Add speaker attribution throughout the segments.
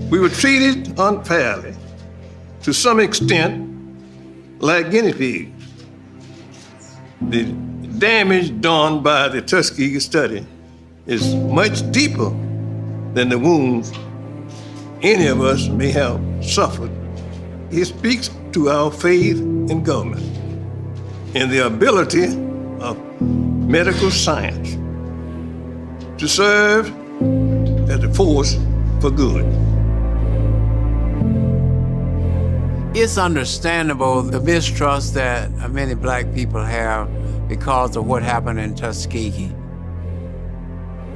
Speaker 1: We were treated unfairly, to some extent, like guinea pigs. The damage done by the Tuskegee study is much deeper than the wounds any of us may have suffered. It speaks to our faith in government and the ability of medical science to serve as a force for good.
Speaker 2: It's understandable the mistrust that many black people have because of what happened in Tuskegee.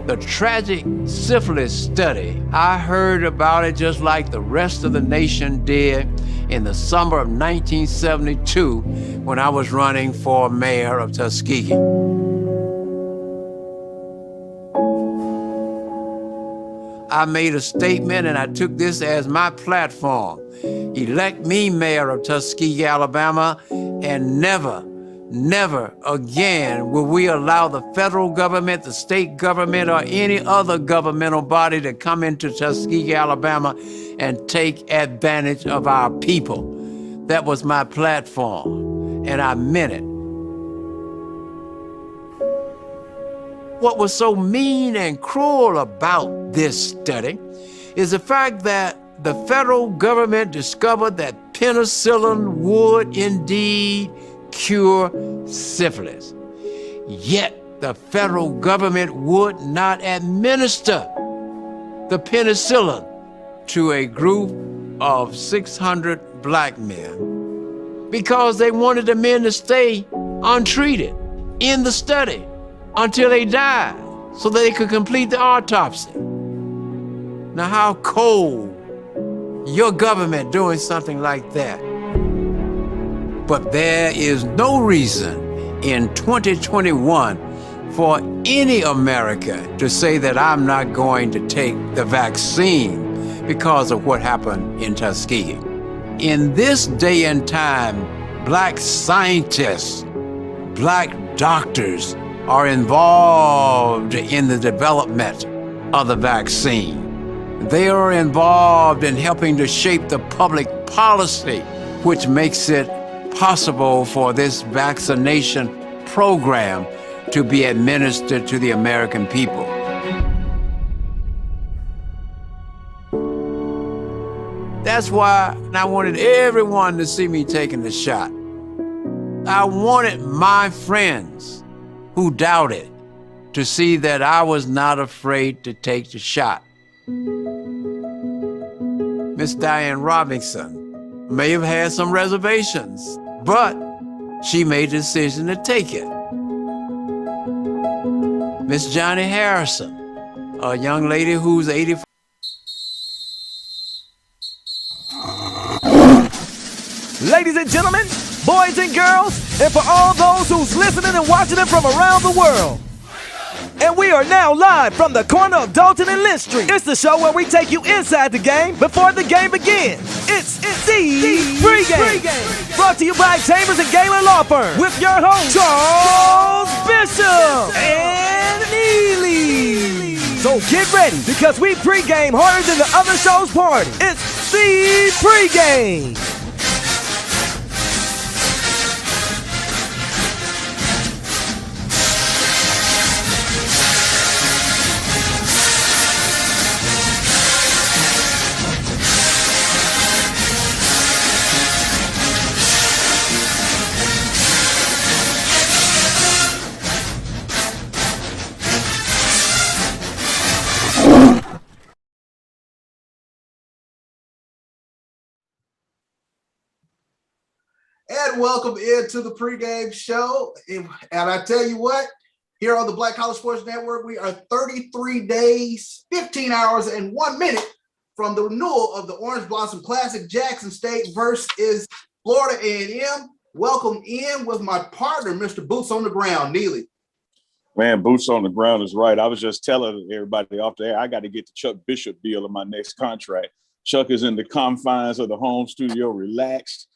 Speaker 2: The tragic syphilis study, I heard about it just like the rest of the nation did in the summer of 1972 when I was running for mayor of Tuskegee. I made a statement and I took this as my platform. Elect me mayor of Tuskegee, Alabama, and never again will we allow the federal government, the state government, or any other governmental body to come into Tuskegee, Alabama and take advantage of our people. That was my platform, and I meant it. What was so mean and cruel about this study is the fact that the federal government discovered that penicillin would indeed cure syphilis. Yet the federal government would not administer the penicillin to a group of 600 black men because they wanted the men to stay untreated in the study until they died so that they could complete the autopsy. Now, how cold your government doing something like that? But there is no reason in 2021 for any American to say that I'm not going to take the vaccine because of what happened in Tuskegee. In this day and time, black scientists, black doctors are involved in the development of the vaccine. They are involved in helping to shape the public policy, which makes it possible for this vaccination program to be administered to the American people. That's why I wanted everyone to see me taking the shot. I wanted my friends who doubted to see that I was not afraid to take the shot. Miss Diane Robinson may have had some reservations, but she made the decision to take it. Miss Johnny Harrison, a young lady who's 84.
Speaker 3: Ladies and gentlemen, boys and girls, and for all those who's listening and watching it from around the world. And we are now live from the corner of Dalton and Lynch Street. It's the show where we take you inside the game before the game begins. It's the Pregame. Brought to you by Chambers and Galen Law Firm with your host, Charles Bishop and Neely. So get ready because we pregame harder than the other show's party. It's the Pregame.
Speaker 4: And welcome into the pregame show. And I tell you what, here on the Black College Sports Network, we are 33 days, 15 hours, and 1 minute from the renewal of the Orange Blossom Classic. Jackson State versus Florida A&M. Welcome in with my partner, Mr. Boots on the Ground, Neely.
Speaker 5: Man, boots on the ground is right. I was just telling everybody off the air, I got to get the Chuck Bishop deal in my next contract. Chuck is in the confines of the home studio, relaxed.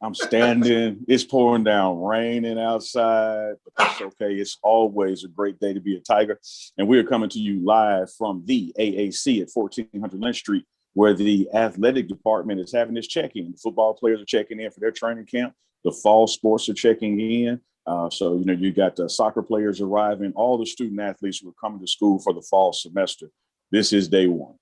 Speaker 5: I'm standing, it's pouring down, raining outside, but that's okay. It's always a great day to be a Tiger. And we are coming to you live from the AAC at 1400 Lynch Street where the athletic department is having its check-in. The football players are checking in for their training camp. The fall sports are checking in. So, you know, you got the soccer players arriving, all the student athletes who are coming to school for the fall semester. This is day one.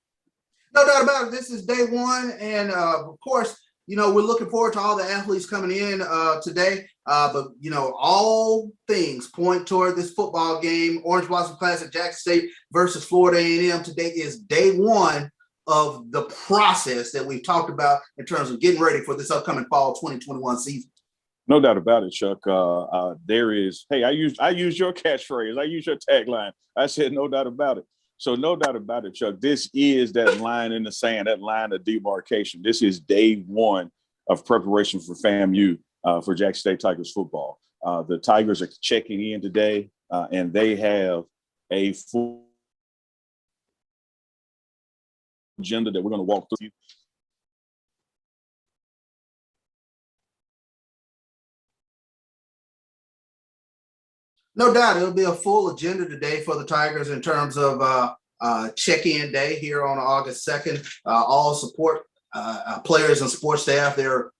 Speaker 4: No doubt about it. This is day one. And of course, you know, we're looking forward to all the athletes coming in today. But, you know, all things point toward this football game. Orange Blossom Classic, Jackson State versus Florida A&M. Today is day one of the process that we've talked about in terms of getting ready for this upcoming fall 2021 season.
Speaker 5: No doubt about it, Chuck. There is, hey, I used your catchphrase. I used your tagline. I said, no doubt about it. So no doubt about it, Chuck. This is that line in the sand, that line of demarcation. This is day one of preparation for FAMU for Jackson State Tigers football. The Tigers are checking in today, and they have a full agenda that we're going to walk through.
Speaker 4: No doubt it'll be a full agenda today for the Tigers in terms of check-in day here on August 2nd. All support players and support staff, they're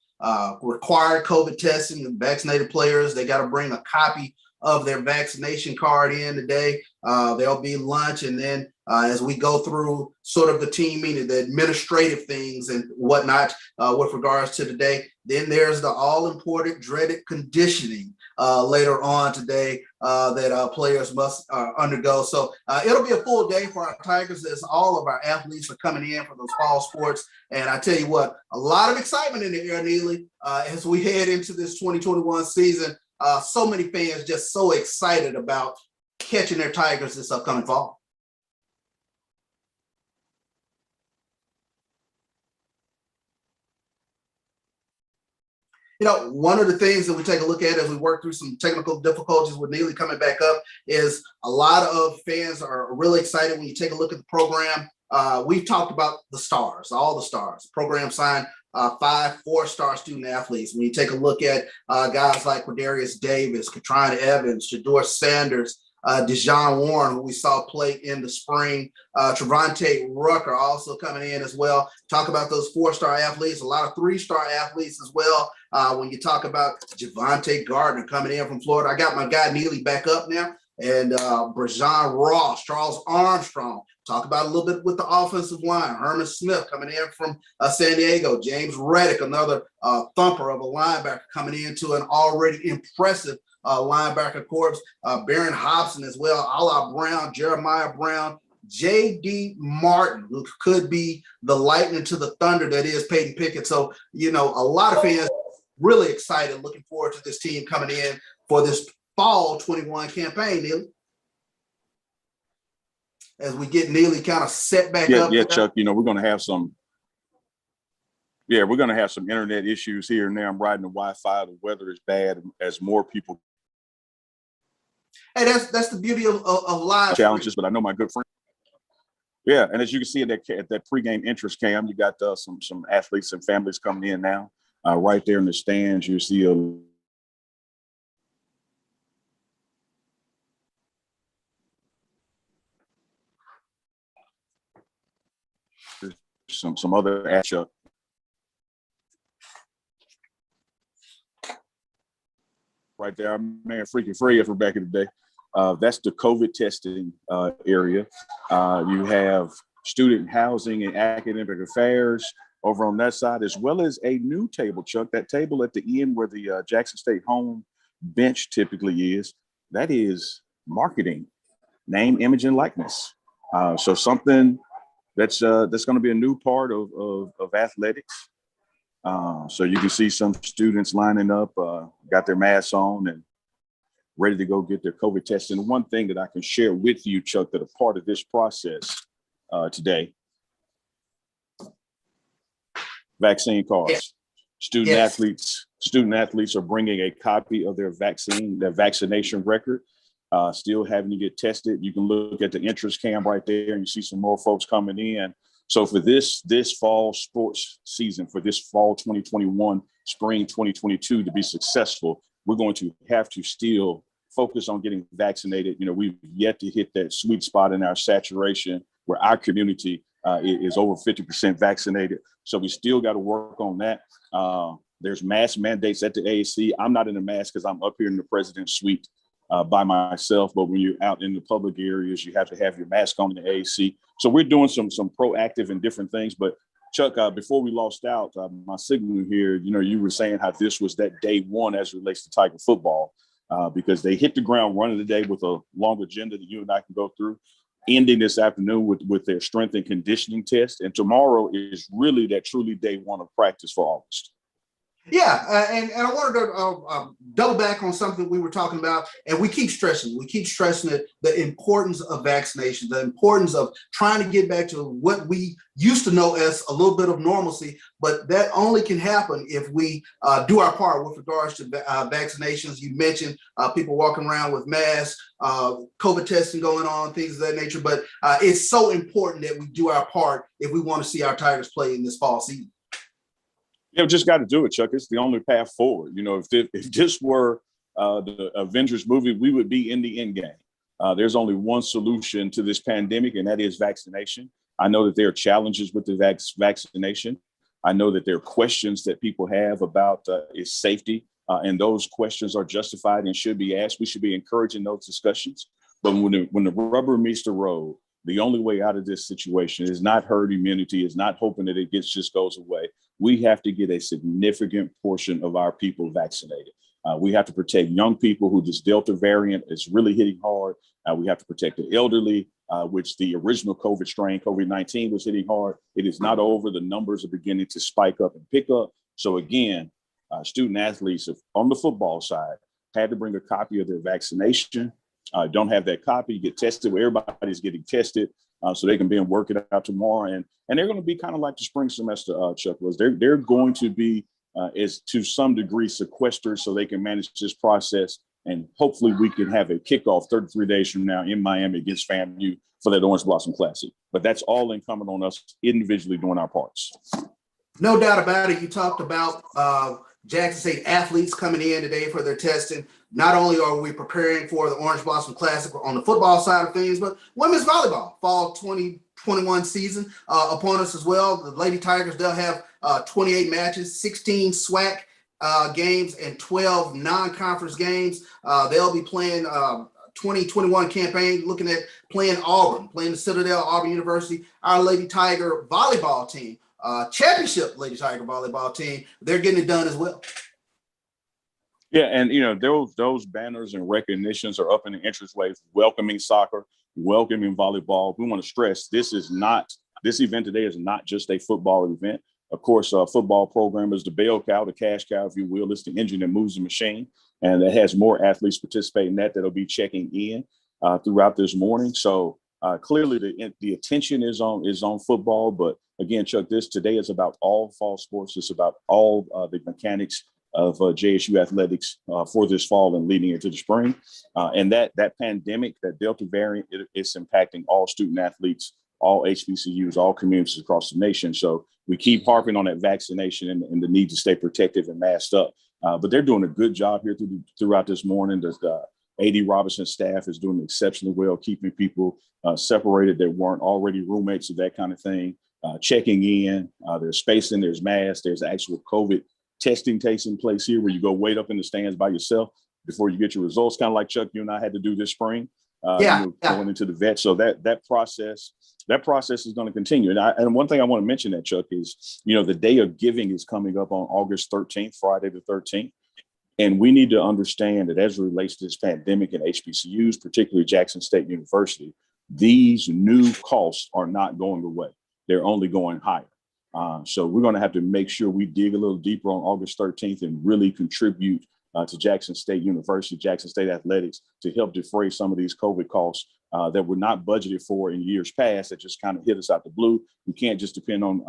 Speaker 4: required COVID testing. Vaccinated players, they got to bring a copy of their vaccination card in today. There'll be lunch, and then as we go through sort of the team meeting, the administrative things and whatnot with regards to today, then there's the all-important dreaded conditioning later on today that players must undergo. So it'll be a full day for our Tigers as all of our athletes are coming in for those fall sports. And I tell you what, a lot of excitement in the air, Neely, as we head into this 2021 season. So many fans just so excited about catching their Tigers this upcoming fall. You know, one of the things that we take a look at as we work through some technical difficulties with Neely coming back up is a lot of fans are really excited when you take a look at the program. We've talked about the stars, all the stars. The program signed 5 4-star student athletes. When you take a look at guys like Quadarius Davis, Katrina Evans, Shador Sanders, Dijon Warren, who we saw play in the spring, Trevante Rucker also coming in as well. Talk about those 4-star athletes, a lot of 3-star athletes as well. When you talk about Javante Gardner coming in from Florida, I got my guy Neely back up now, and Brajan Ross, Charles Armstrong. Talk about a little bit with the offensive line. Herman Smith coming in from San Diego. James Reddick, another thumper of a linebacker coming into an already impressive linebacker corps. Baron Hobson as well. Ala Brown, Jeremiah Brown, J.D. Martin, who could be the lightning to the thunder that is Peyton Pickett. So, you know, a lot of fans really excited, looking forward to this team coming in for this fall 21 campaign, Neely. As we get Neely kind of set back up.
Speaker 5: Yeah, Chuck, you know, we're going to have some internet issues here and there. I'm riding the Wi-Fi. The weather is bad as more people.
Speaker 4: Hey, that's the beauty of live
Speaker 5: challenges, but I know my good friend. Yeah, and as you can see at that pregame interest cam, you got some athletes and families coming in now. Right there in the stands, you see some other action. Right there, man, freaking free for back in the day. That's the COVID testing area. You have student housing and academic affairs over on that side, as well as a new table, Chuck. That table at the end where the Jackson State home bench typically is, that is marketing, name, image, and likeness. So something that's going to be a new part of athletics. So you can see some students lining up, got their masks on and ready to go get their COVID test. And one thing that I can share with you, Chuck, that a part of this process today, vaccine cards.
Speaker 4: Yes.
Speaker 5: Student athletes are bringing a copy of their vaccination record, still having to get tested. You can look at the interest cam right there and you see some more folks coming in. So for this fall sports season, for this fall 2021, spring 2022 to be successful, we're going to have to still focus on getting vaccinated. You know, we've yet to hit that sweet spot in our saturation where our community is over 50% vaccinated. So we still got to work on that. There's mask mandates at the AAC. I'm not in a mask because I'm up here in the president's suite by myself. But when you're out in the public areas, you have to have your mask on in the AAC. So we're doing some proactive and different things. But Chuck, before we lost out, my signal here, you were saying how this was that day one as it relates to Tiger football, because they hit the ground running today with a long agenda that you and I can go through, ending this afternoon with their strength and conditioning test. And tomorrow is really that truly day one of practice for August.
Speaker 4: Yeah, and I wanted to double back on something we were talking about, and we keep stressing it, the importance of vaccination, the importance of trying to get back to what we used to know as a little bit of normalcy, but that only can happen if we do our part with regards to vaccinations. You mentioned people walking around with masks, COVID testing going on, things of that nature, but it's so important that we do our part if we want to see our Tigers play in this fall season.
Speaker 5: Yeah, we just got to do it, Chuck. It's the only path forward. If this were the Avengers movie, we would be in the end game. There's only one solution to this pandemic, and that is vaccination. I know that there are challenges with the vaccination. I know that there are questions that people have about its safety, and those questions are justified and should be asked. We should be encouraging those discussions. But when the rubber meets the road, the only way out of this situation is not herd immunity, is not hoping that it just goes away. We have to get a significant portion of our people vaccinated. We have to protect young people who this Delta variant is really hitting hard. We have to protect the elderly, which the original COVID strain, COVID-19, was hitting hard. It is not over. The numbers are beginning to spike up and pick up. So again, student athletes on the football side had to bring a copy of their vaccination. Don't have that copy, get tested where everybody's getting tested, so they can be work it out tomorrow. And they're going to be kind of like the spring semester, Chuck was. They're going to be is to some degree sequestered so they can manage this process. And hopefully we can have a kickoff 33 days from now in Miami against FAMU for that Orange Blossom Classic. But that's all incumbent on us individually doing our parts.
Speaker 4: No doubt about it. You talked about Jackson State athletes coming in today for their testing. Not only are we preparing for the Orange Blossom Classic on the football side of things, but women's volleyball, fall 2021 season upon us as well. The Lady Tigers, they'll have 28 matches, 16 SWAC games, and 12 non-conference games. They'll be playing 2021 campaign, looking at playing Auburn, playing the Citadel, Auburn University. Our Lady Tiger volleyball team, championship Lady Tiger volleyball team, they're getting it done as well.
Speaker 5: Yeah, and those banners and recognitions are up in the entranceway, welcoming soccer, welcoming volleyball. We want to stress this event today is not just a football event. Of course, football program is the bell cow, the cash cow, if you will. It's the engine that moves the machine, and it has more athletes participating in that'll be checking in throughout this morning. So clearly, the attention is on football. But again, Chuck, today is about all fall sports. It's about all the mechanics of JSU athletics for this fall and leading into the spring. And that pandemic, that Delta variant, it's impacting all student athletes, all HBCUs, all communities across the nation. So we keep harping on that vaccination and the need to stay protective and masked up. But they're doing a good job here throughout this morning. The AD Robinson staff is doing exceptionally well, keeping people separated that weren't already roommates or that kind of thing, checking in. There's spacing, there's masks, there's actual COVID testing taking place here where you go wait up in the stands by yourself before you get your results, kind of like Chuck, you and I had to do this spring. Going into the vet. So that process is going to continue. And one thing I want to mention that, Chuck, is, the Day of Giving is coming up on August 13th, Friday the 13th. And we need to understand that as it relates to this pandemic and HBCUs, particularly Jackson State University, these new costs are not going away. They're only going higher. So we're going to have to make sure we dig a little deeper on August 13th and really contribute to Jackson State University, Jackson State Athletics, to help defray some of these COVID costs that were not budgeted for in years past that just kind of hit us out the blue. We can't just depend on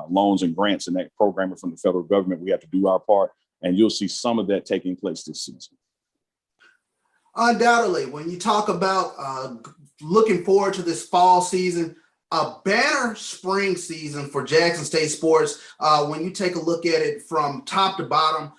Speaker 5: loans and grants and that programming from the federal government. We have to do our part, and you'll see some of that taking place this season.
Speaker 4: Undoubtedly, when you talk about looking forward to this fall season, a banner spring season for Jackson State sports. When you take a look at it from top to bottom,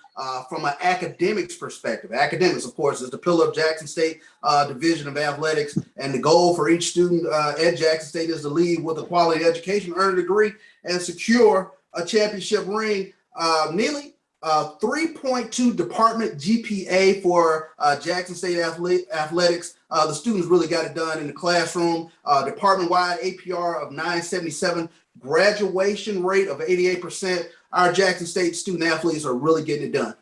Speaker 4: from an academics perspective. Academics, of course, is the pillar of Jackson State Division of Athletics, and the goal for each student at Jackson State is to leave with a quality education, earn a degree, and secure a championship ring. Neely, 3.2 department GPA for Jackson State Athletics. The students really got it done in the classroom. Department-wide APR of 977, graduation rate of 88%. Our Jackson State student athletes are really getting it done.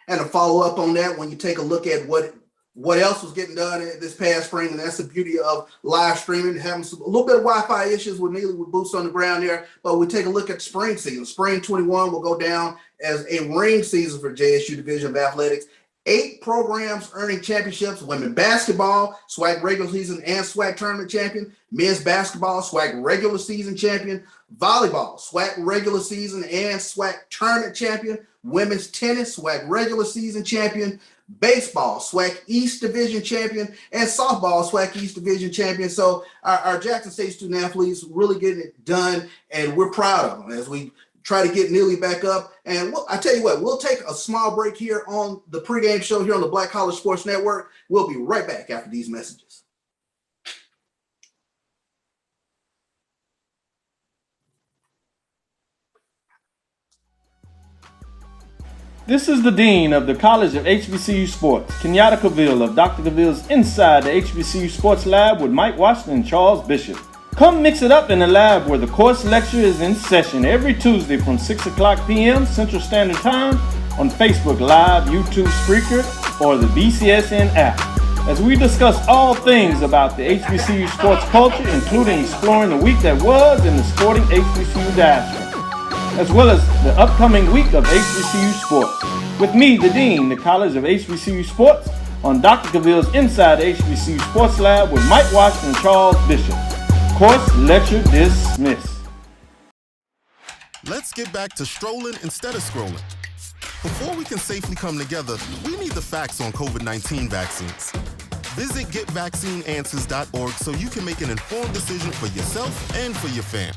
Speaker 4: And to follow up on that, when you take a look at what else was getting done this past spring, and that's the beauty of live streaming, having a little bit of Wi-Fi issues with Neely with boots on the ground there, but we take a look at spring season. Spring 21 will go down as a ring season for JSU Division of Athletics. 8 programs earning championships: women basketball, SWAC regular season and SWAC tournament champion; men's basketball, SWAC regular season champion; volleyball, SWAC regular season and SWAC tournament champion; women's tennis, SWAC regular season champion; baseball, SWAC East Division champion; and softball, SWAC East Division champion. So our Jackson State student athletes really getting it done, and we're proud of them as we try to get Neely back up. And I tell you what, we'll take a small break here on the pregame show here on the Black College Sports Network. We'll be right back after these messages.
Speaker 6: This is the Dean of the College of HBCU Sports, Kenyatta Cavill of Dr. Cavill's Inside the HBCU Sports Lab with Mike Washington and Charles Bishop. Come mix it up in the lab where the course lecture is in session every Tuesday from 6 o'clock p.m. Central Standard Time on Facebook Live, YouTube, Spreaker, or the BCSN app, as we discuss all things about the HBCU sports culture, including exploring the week that was in the sporting HBCU diaspora, as well as the upcoming week of HBCU sports. With me, the Dean, the College of HBCU Sports, on Dr. Cavill's Inside the HBCU Sports Lab with Mike Washington and Charles Bishop. Course lecture dismissed.
Speaker 7: Let's get back to strolling instead of scrolling. Before we can safely come together, we need the facts on COVID-19 vaccines. Visit getvaccineanswers.org so you can make an informed decision for yourself and for your fam.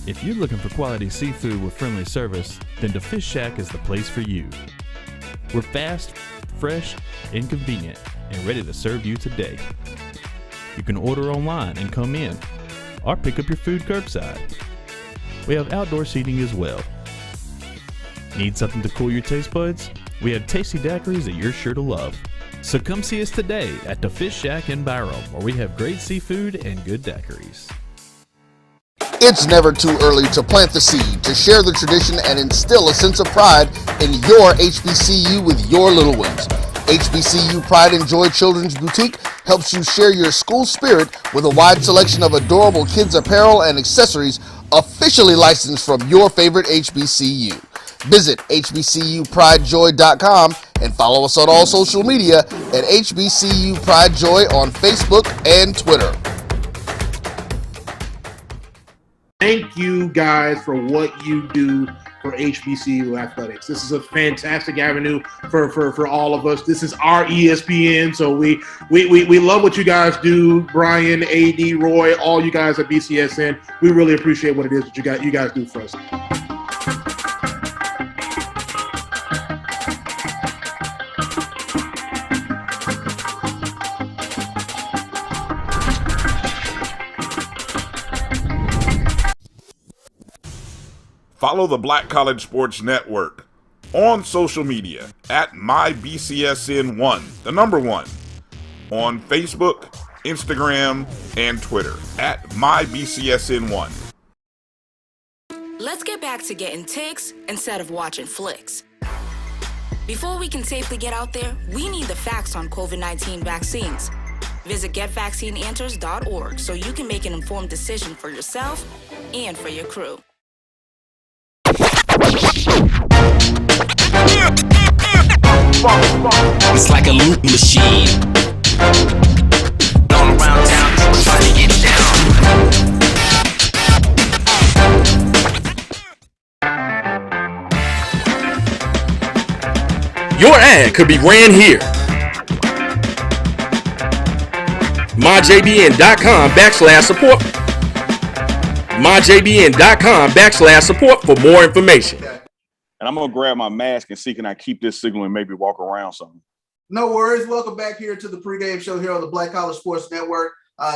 Speaker 8: If you're looking for quality seafood with friendly service, then the Fish Shack is the place for you. We're fast, fresh, and convenient, and ready to serve you today. You can order online and come in, or pick up your food curbside. We have outdoor seating as well. Need something to cool your taste buds? We have tasty daiquiris that you're sure to love. So come see us today at the Fish Shack in Byram, where we have great seafood and good daiquiris.
Speaker 9: It's never too early to plant the seed, to share the tradition, and instill a sense of pride in your HBCU with your little ones. HBCU Pride and Joy Children's Boutique helps you share your school spirit with a wide selection of adorable kids apparel and accessories officially licensed from your favorite HBCU. Visit hbcupridejoy.com and follow us on all social media at HBCU Pride Joy on Facebook and Twitter.
Speaker 10: Thank you guys for what you do for HBCU athletics. This is a fantastic avenue for all of us. This is our ESPN, so we love what you guys do. Brian, AD, Roy, all you guys at BCSN. We really appreciate what it is that you guys do for us.
Speaker 11: Follow the Black College Sports Network on social media at MyBCSN1, the number 1, on Facebook, Instagram, and Twitter at MyBCSN1.
Speaker 12: Let's get back to getting ticks instead of watching flicks. Before we can safely get out there, we need the facts on COVID-19 vaccines. Visit getvaccineanswers.org so you can make an informed decision for yourself and for your crew.
Speaker 13: It's like a loot machine. Going around town, trying to get down. Your ad could be ran here. MyJBN.com/support. MyJBN.com/support for more information.
Speaker 5: And I'm gonna grab my mask and see can I keep this signal and maybe walk around something.
Speaker 4: No worries. Welcome back here to the pregame show here on the Black College Sports Network.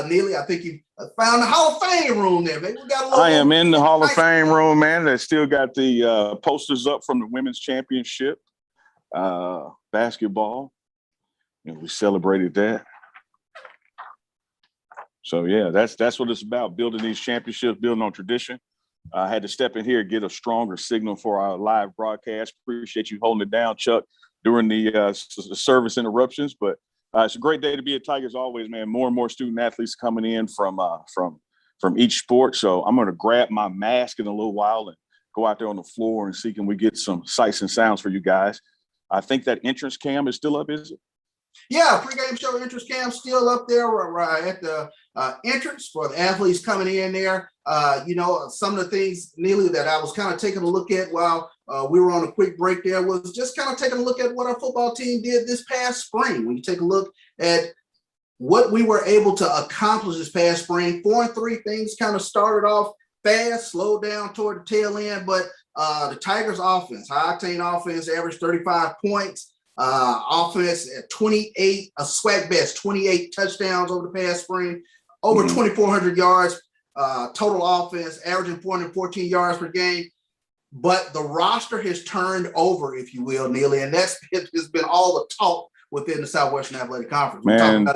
Speaker 4: Neely, I think you found the Hall of Fame room there. Maybe we got a little.
Speaker 5: I am in the Hall of Fame room, man. They still got the posters up from the women's championship basketball, and we celebrated that. So yeah, that's what it's about: building these championships, building on tradition. I had to step in here, get a stronger signal for our live broadcast. Appreciate you holding it down, Chuck, during the service interruptions. But it's a great day to be at Tigers always, man. More and more student athletes coming in from each sport. So I'm going to grab my mask in a little while and go out there on the floor and see can we get some sights and sounds for you guys. I think that entrance cam is still up, is it?
Speaker 4: Yeah, pregame show entrance cam still up there right at the entrance for the athletes coming in there. Some of the things, Neely, that I was kind of taking a look at while we were on a quick break there was just kind of taking a look at what our football team did this past spring. When you take a look at what we were able to accomplish this past spring, 4-3, things kind of started off fast, slowed down toward the tail end, but the Tigers offense, high-octane offense, averaged 35 points. Offense at 28, a swag best, 28 touchdowns over the past spring, over 2,400 yards, total offense, averaging 414 yards per game. But the roster has turned over, if you will, Neely, and that's has been all the talk within the Southwestern Athletic Conference.
Speaker 5: Man,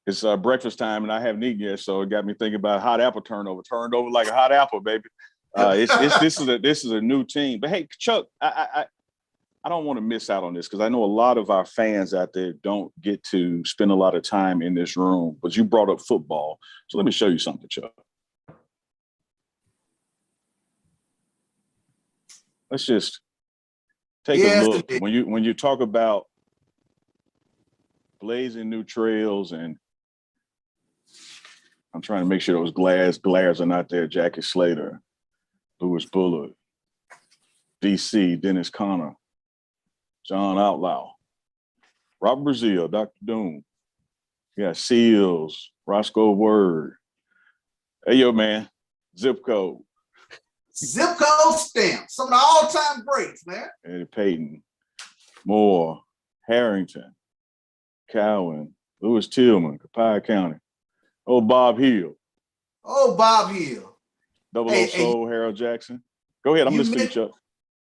Speaker 5: it's breakfast time, and I haven't eaten yet, so it got me thinking about hot apple turnover. Turned over like a hot apple, baby. This is a new team. But hey, Chuck, I don't want to miss out on this because I know a lot of our fans out there don't get to spend a lot of time in this room, but you brought up football. So let me show you something, Chuck. Let's just take a look. When you talk about blazing new trails, and I'm trying to make sure those glares are not there. Jackie Slater, Lewis Bullard, DC, Dennis Conner, John Outlaw, Robert Brazil, Dr. Doom. You got Seals, Roscoe Word. Hey, yo, man, zip code.
Speaker 4: Zip code stamp. Some of the all-time greats, man.
Speaker 5: Eddie Payton, Moore, Harrington, Cowan, Lewis Tillman, Copiah County. Oh, Bob Hill.
Speaker 4: Oh, Bob Hill.
Speaker 5: Double O Soul, Harold Jackson. Go ahead, I'm listening to you, Chuck.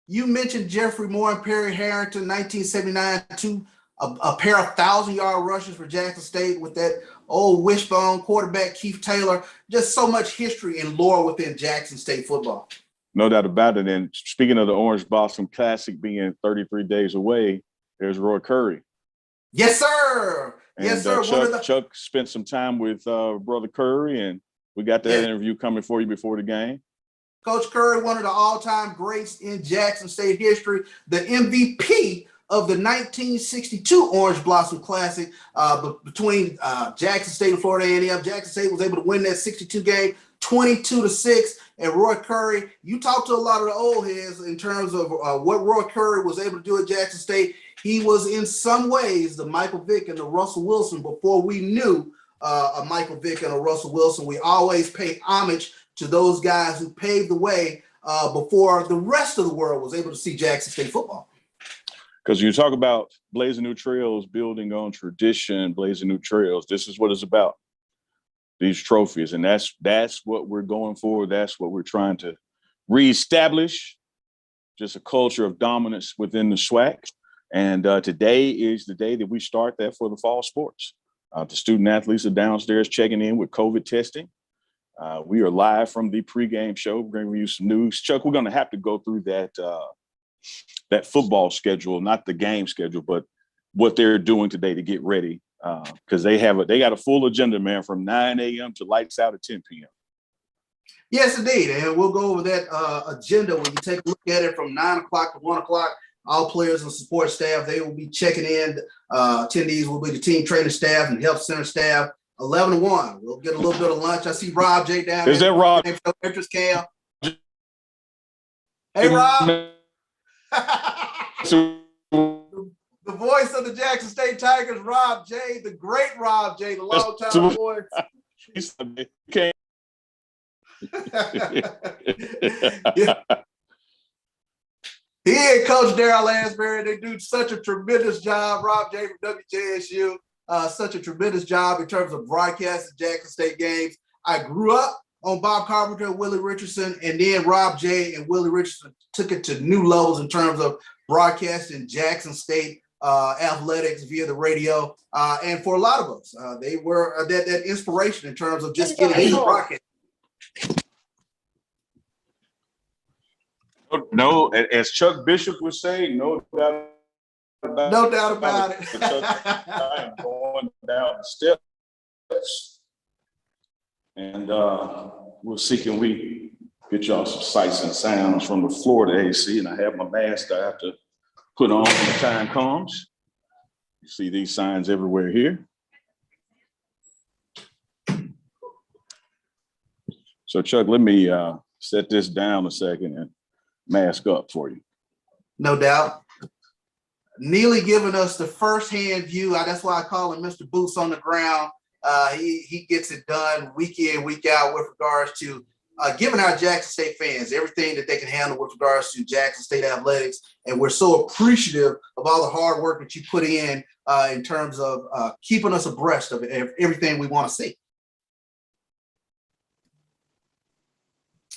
Speaker 4: You mentioned Jeffrey Moore and Perry Harrington, 1979, a pair of 1,000-yard rushes for Jackson State with that old wishbone quarterback, Keith Taylor. Just so much history and lore within Jackson State football.
Speaker 5: No doubt about it. And speaking of the Orange Blossom Classic being 33 days away, there's Roy Curry.
Speaker 4: Yes, sir.
Speaker 5: And,
Speaker 4: yes, sir.
Speaker 5: Chuck spent some time with Brother Curry, and we got that interview coming for you before the game.
Speaker 4: Coach Curry, one of the all-time greats in Jackson State history, the MVP of the 1962 Orange Blossom Classic between Jackson State and Florida A&M. Jackson State was able to win that 62 game 22-6. And Roy Curry, you talk to a lot of the old heads in terms of what Roy Curry was able to do at Jackson State. He was in some ways the Michael Vick and the Russell Wilson before we knew a Michael Vick and a Russell Wilson. We always pay homage to those guys who paved the way before the rest of the world was able to see Jackson State football.
Speaker 5: Because you talk about blazing new trails, building on tradition, blazing new trails. This is what it's about. These trophies, and that's what we're going for. That's what we're trying to reestablish. Just a culture of dominance within the SWAC. And today is the day that we start that for the fall sports. The student athletes are downstairs checking in with COVID testing. We are live from the pregame show. We're going to give you some news. Chuck, we're going to have to go through that football schedule, not the game schedule, but what they're doing today to get ready. Because they got a full agenda, man, from 9 a.m. to lights out at 10 p.m.
Speaker 4: Yes, indeed. And we'll go over that agenda when you take a look at it from 9 o'clock to 1 o'clock. All players and support staff, they will be checking in. Attendees will be the team training staff and health center staff. 11 to 1. We'll get a little bit of lunch. I see Rob J down there.
Speaker 5: Is that Rob?
Speaker 4: Entrance cam. Hey, Rob. The voice of the Jackson State Tigers, Rob J, the great Rob J, the longtime voice. He and Coach Darryl Lansbury, they do such a tremendous job. Rob J from WJSU, such a tremendous job in terms of broadcasting Jackson State games. I grew up on Bob Carpenter and Willie Richardson, and then Rob J and Willie Richardson took it to new levels in terms of broadcasting Jackson State athletics via the radio. And for a lot of us, they were that inspiration in terms of just getting into broadcast.
Speaker 5: No, as Chuck Bishop would say, no doubt about it. I am going down the steps, and we'll see can we get y'all some sights and sounds from the Florida AC. And I have my mask I have to put on when the time comes. You see these signs everywhere here. So Chuck, let me set this down a second and mask up for you.
Speaker 4: No doubt. Neely giving us the first-hand view. That's why I call him Mr. Boots on the ground. He gets it done week in, week out with regards to giving our Jackson State fans everything that they can handle with regards to Jackson State athletics. And we're so appreciative of all the hard work that you put in terms of keeping us abreast of everything we want to see.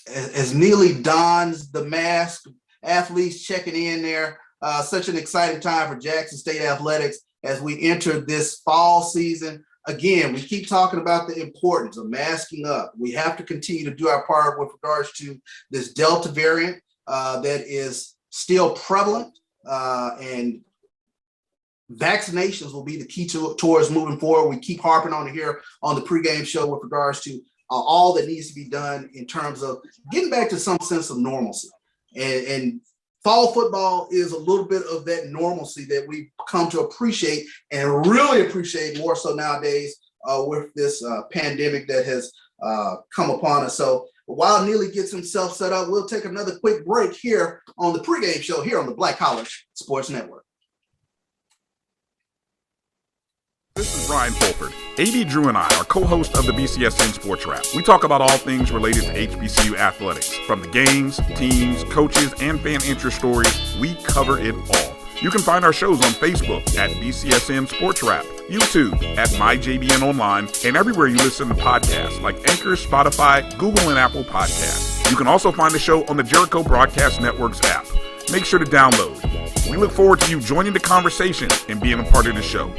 Speaker 4: As Neely dons the mask, athletes checking in there. Such an exciting time for Jackson State athletics as we enter this fall season. Again, we keep talking about the importance of masking up. We have to continue to do our part with regards to this Delta variant that is still prevalent, and vaccinations will be the key towards moving forward. We keep harping on it here on the pregame show with regards to all that needs to be done in terms of getting back to some sense of normalcy. And fall football is a little bit of that normalcy that we've come to appreciate and really appreciate more so nowadays with this pandemic that has come upon us. So while Neely gets himself set up, we'll take another quick break here on the pregame show here on the Black College Sports Network.
Speaker 11: This is Brian Fulford. A.D. Drew and I are co-hosts of the BCSN Sports Wrap. We talk about all things related to HBCU athletics. From the games, teams, coaches, and fan interest stories, we cover it all. You can find our shows on Facebook at BCSN Sports Wrap, YouTube at MyJBN Online, and everywhere you listen to podcasts like Anchor, Spotify, Google, and Apple Podcasts. You can also find the show on the Jericho Broadcast Network's app. Make sure to download. We look forward to you joining the conversation and being a part of the show.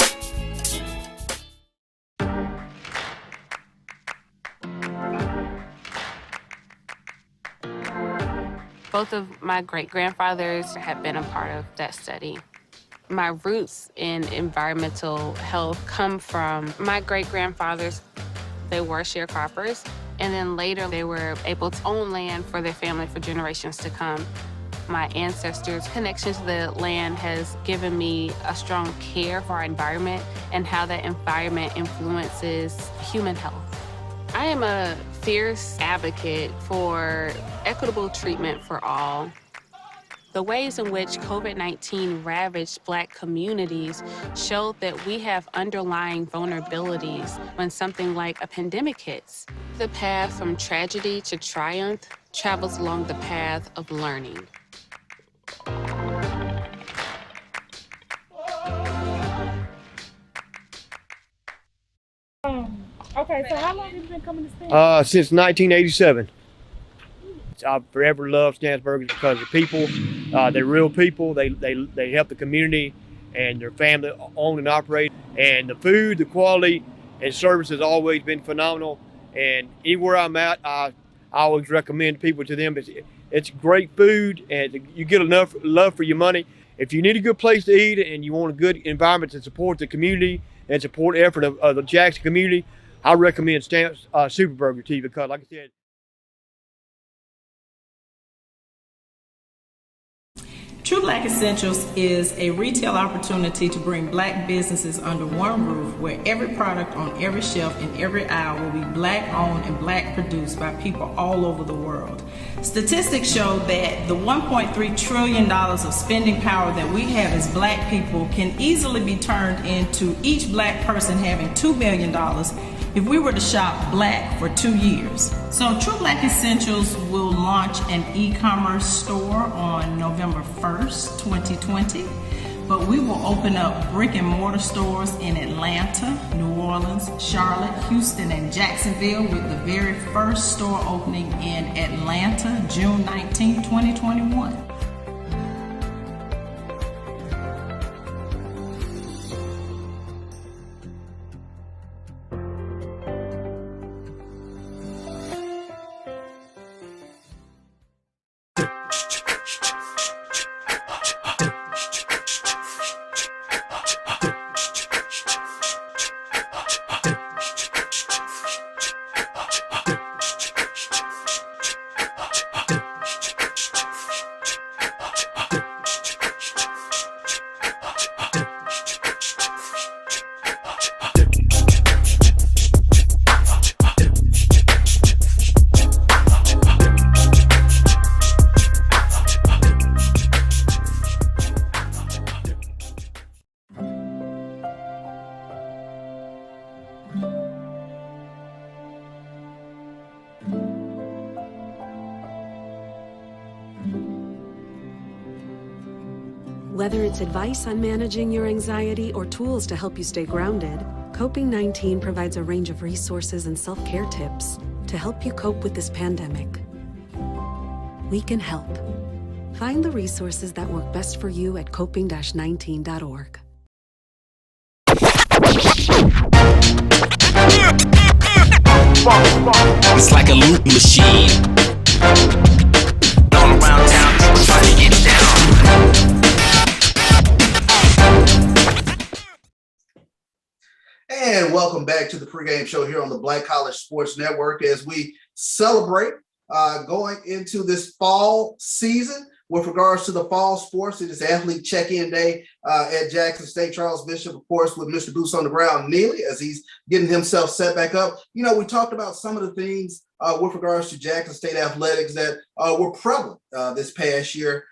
Speaker 14: Both of my great-grandfathers have been a part of that study. My roots in environmental health come from my great-grandfathers. They were sharecroppers, and then later they were able to own land for their family for generations to come. My ancestors' connection to the land has given me a strong care for our environment and how that environment influences human health. I am a fierce advocate for equitable treatment for all. The ways in which COVID-19 ravaged Black communities showed that we have underlying vulnerabilities when something like a pandemic hits. The path from tragedy to triumph travels along the path of learning.
Speaker 15: Okay, so how long have you been coming to Stanford?
Speaker 16: Since 1987. I've forever loved Stanford Burgers because the people, they're real people. They help the community and their family own and operate. And the food, the quality, and service has always been phenomenal. And anywhere I'm at, I always recommend people to them. It's great food, and you get enough love for your money. If you need a good place to eat and you want a good environment to support the community and support the effort of the Jackson community, I recommend Stamp's Super Burger to you because, like I said,
Speaker 17: True Black Essentials is a retail opportunity to bring Black businesses under one roof where every product on every shelf in every aisle will be Black owned and Black produced by people all over the world. Statistics show that the $1.3 trillion of spending power that we have as Black people can easily be turned into each Black person having $2 million if we were to shop Black for 2 years. So True Black Essentials will launch an e-commerce store on November 1st, 2020, but we will open up brick and mortar stores in Atlanta, New Orleans, Charlotte, Houston, and Jacksonville, with the very first store opening in Atlanta, June 19, 2021.
Speaker 18: Whether it's advice on managing your anxiety or tools to help you stay grounded, Coping-19 provides a range of resources and self-care tips to help you cope with this pandemic. We can help. Find the resources that work best for you at coping-19.org.
Speaker 19: It's like a loop machine. All around town, people try to get down.
Speaker 4: And welcome back to the pregame show here on the Black College Sports Network as we celebrate going into this fall season. With regards to the fall sports, it is athlete check-in day at Jackson State. Charles Bishop, of course, with Mr. Boots on the Ground, Neely, as he's getting himself set back up. You know, we talked about some of the things with regards to Jackson State athletics that were prevalent this past year.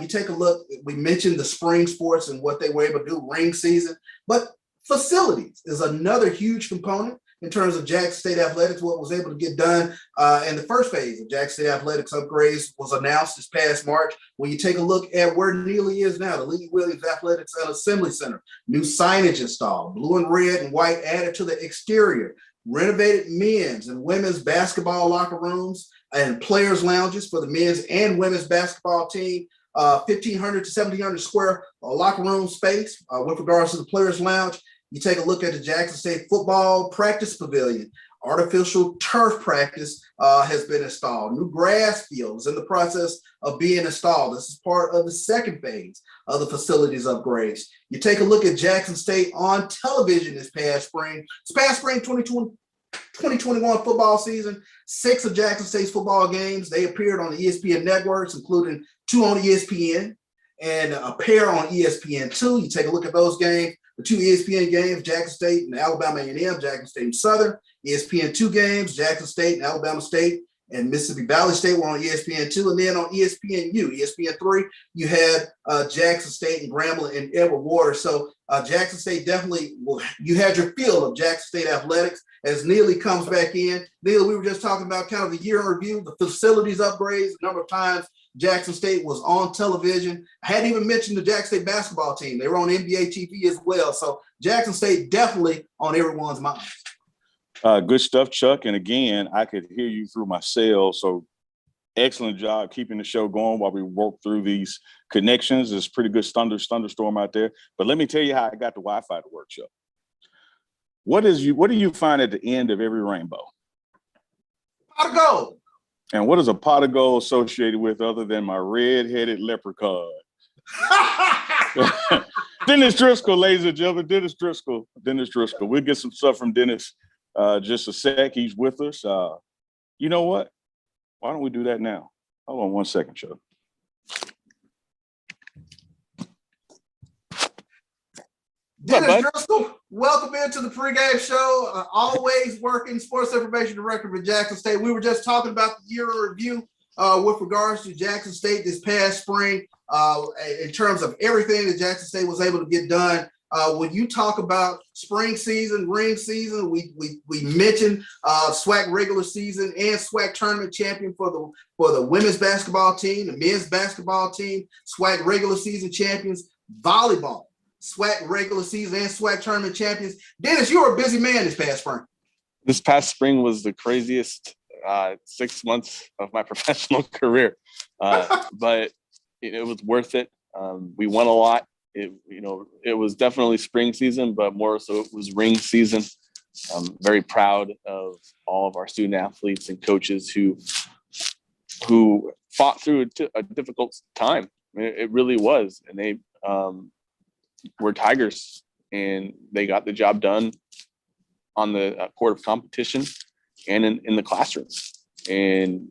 Speaker 4: You take a look, we mentioned the spring sports and what they were able to do, ring season, but facilities is another huge component in terms of Jackson State athletics. What was able to get done in the first phase of Jackson State athletics upgrades was announced this past March. When you take a look at where Neely is now, the Lee Williams Athletics and Assembly Center, new signage installed, blue and red and white added to the exterior, renovated men's and women's basketball locker rooms and players lounges for the men's and women's basketball team. 1,500 to 1,700 square locker room space with regards to the players lounge. You take a look at the Jackson State football practice pavilion. Artificial turf practice has been installed. New grass fields in the process of being installed. This is part of the second phase of the facilities upgrades. You take a look at Jackson State on television this past spring. 2021 football season, 6 of Jackson State's football games, they appeared on the ESPN networks, including 2 on ESPN and a pair on ESPN2. You take a look at those games. The 2 ESPN games, Jackson State and Alabama A&M, Jackson State and Southern. ESPN2 games, Jackson State and Alabama State and Mississippi Valley State were on ESPN2. And then on ESPNU, ESPN3, you had Jackson State and Grambling and Edward Waters. So Jackson State definitely, you had your feel of Jackson State athletics as Neely comes back in. Neely, we were just talking about kind of the year in review, the facilities upgrades, the number of times Jackson State was on television. I hadn't even mentioned the Jackson State basketball team. They were on NBA TV as well. So Jackson State definitely on everyone's mind.
Speaker 5: Good stuff, Chuck. And again, I could hear you through my cell. So excellent job keeping the show going while we work through these connections. There's pretty good thunderstorm out there. But let me tell you how I got the Wi-Fi to work, Chuck. What do you find at the end of every rainbow?
Speaker 4: Pot of gold.
Speaker 5: And what is a pot of gold associated with other than my red-headed leprechaun? Dennis Driscoll, ladies and gentlemen, Dennis Driscoll. We'll get some stuff from Dennis just a sec. He's with us. You know what? Why don't we do that now? Hold on one second, Chuck.
Speaker 4: Dennis Driscoll, welcome into the pregame show. Always working sports information director for Jackson State. We were just talking about the year in review with regards to Jackson State this past spring in terms of everything that Jackson State was able to get done. When you talk about spring season, ring season, we mentioned SWAC regular season and SWAC tournament champion for the women's basketball team, the men's basketball team, SWAC regular season champions, volleyball, SWAC regular season and SWAC tournament champions. Dennis, you were a busy man this past spring.
Speaker 20: This past spring was the craziest 6 months of my professional career, but it was worth it. We won a lot. It was definitely spring season, but more so it was ring season. I'm very proud of all of our student athletes and coaches who fought through a difficult time. I mean, it really was, and they were Tigers, and they got the job done on the court of competition and in the classroom, and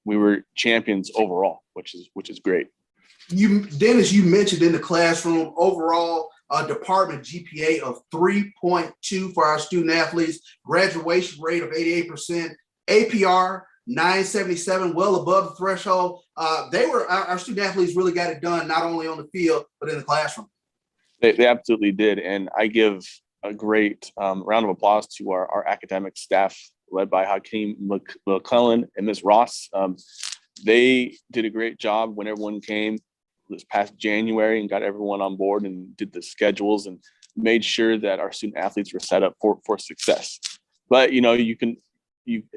Speaker 20: we were champions overall, which is great.
Speaker 4: Dennis, you mentioned in the classroom overall department GPA of 3.2 for our student athletes, graduation rate of 88%, APR 977, well above the threshold. Our student athletes really got it done, not only on the field, but in the classroom.
Speaker 20: They absolutely did. And I give a great round of applause to our academic staff led by Hakeem McClellan and Ms. Ross. They did a great job when everyone came this past January and got everyone on board and did the schedules and made sure that our student athletes were set up for success. But, you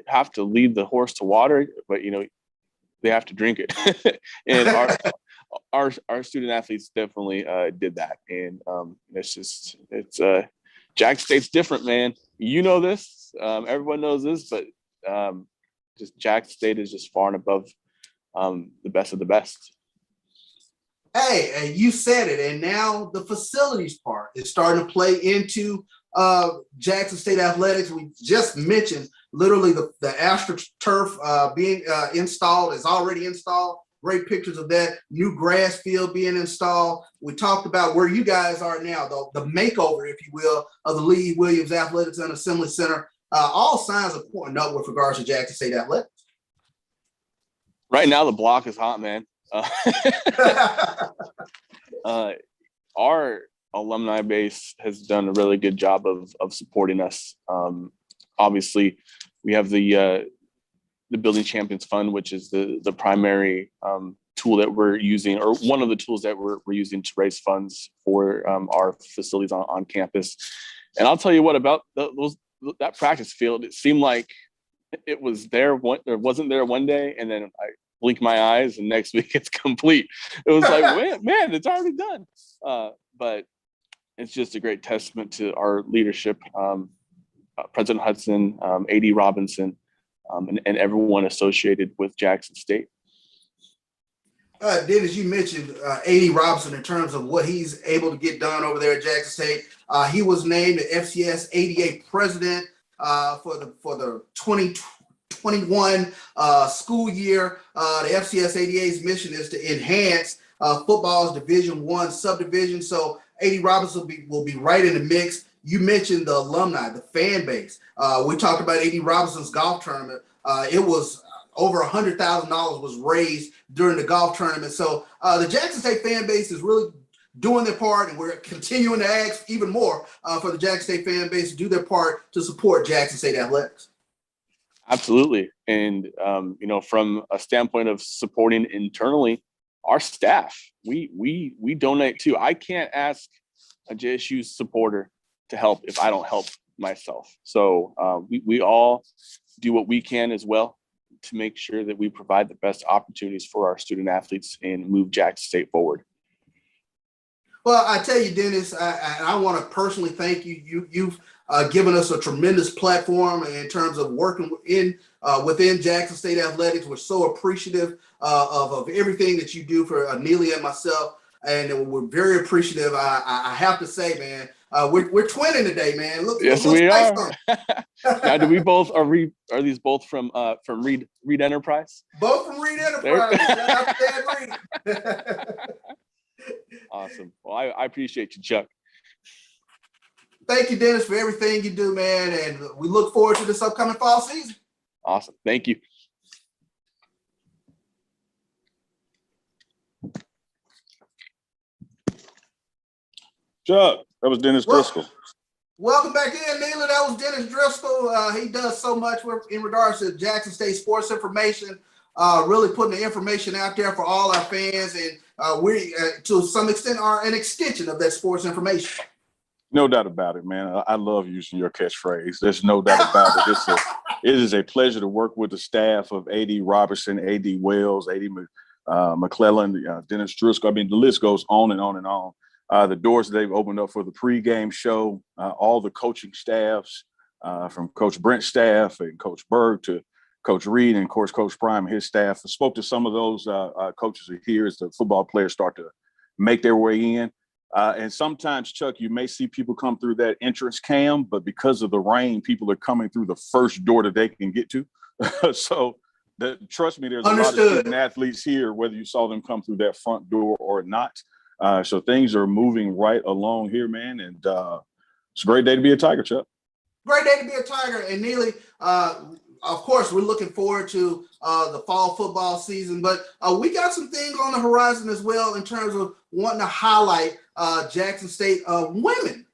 Speaker 20: have to lead the horse to water, but, they have to drink it. And our student athletes definitely did that. And it's Jackson State's different, man. You know this, everyone knows this, but just Jackson State is just far and above the best of the best.
Speaker 4: Hey, and you said it, and now the facilities part is starting to play into Jackson State athletics. We just mentioned literally the AstroTurf being installed, is already installed. Great pictures of that new grass field being installed. We talked about where you guys are now, the makeover, if you will, of the Lee Williams Athletics and Assembly Center. All signs are pointing up with regards to Jackson State athletics.
Speaker 20: Right now, the block is hot, man. Our alumni base has done a really good job of supporting us. Obviously, we have the Building Champions Fund, which is the primary tool that we're using, or one of the tools that we're using to raise funds for our facilities on campus. And I'll tell you what about that practice field. It seemed like it was there. It wasn't there one day, and then I blink my eyes and next week it's complete. It was like, man, it's already done. But it's just a great testament to our leadership, President Hudson, AD Robinson, and everyone associated with Jackson State.
Speaker 4: Dennis, you mentioned AD Robinson in terms of what he's able to get done over there at Jackson State. He was named the FCS ADA president for the 2021 school year. The FCS ADA's mission is to enhance football's Division I subdivision. So AD Robinson will be right in the mix. You mentioned the alumni, the fan base. We talked about AD Robinson's golf tournament. It was over $100,000 was raised during the golf tournament. So the Jackson State fan base is really doing their part, and we're continuing to ask even more for the Jackson State fan base to do their part to support Jackson State athletics.
Speaker 20: Absolutely. And, from a standpoint of supporting internally, our staff, we donate too. I can't ask a JSU supporter to help if I don't help myself. So we all do what we can as well to make sure that we provide the best opportunities for our student athletes and move Jackson State forward.
Speaker 4: Well, I tell you, Dennis, I want to personally thank you. You've given us a tremendous platform in terms of working within Jackson State athletics. We're so appreciative of everything that you do for Anelia and myself, and we're very appreciative. I have to say, man, we're twinning today, man. Look,
Speaker 20: yes, we are. Now, do we both are these both from Reed Enterprise?
Speaker 4: Both from Reed Enterprise.
Speaker 20: Awesome. Well, I appreciate you, Chuck.
Speaker 4: Thank you, Dennis, for everything you do, man. And we look forward to this upcoming fall season.
Speaker 20: Awesome. Thank you.
Speaker 5: Chuck, that was Dennis Driscoll.
Speaker 4: Welcome back in, Neela. That was Dennis Driscoll. He does so much in regards to Jackson State sports information, really putting the information out there for all our fans. And we, to some extent, are an extension of that sports information.
Speaker 5: No doubt about it, man. I love using your catchphrase. There's no doubt about it. It is a pleasure to work with the staff of A.D. Robertson, A.D. Wells, A.D. McClellan, Dennis Driscoll. I mean, the list goes on and on and on. The doors they've opened up for the pregame show, all the coaching staffs, from Coach Brent's staff and Coach Berg to Coach Reed and, of course, Coach Prime and his staff. I spoke to some of those coaches here as the football players start to make their way in. And sometimes, Chuck, you may see people come through that entrance cam, but because of the rain, people are coming through the first door that they can get to. So trust me, there's a lot of student athletes here, whether you saw them come through that front door or not. So things are moving right along here, man. And it's a great day to be a Tiger, Chuck.
Speaker 4: Great day to be a Tiger. And Neely, of course, we're looking forward to the fall football season, but we got some things on the horizon as well in terms of wanting to highlight Jackson State women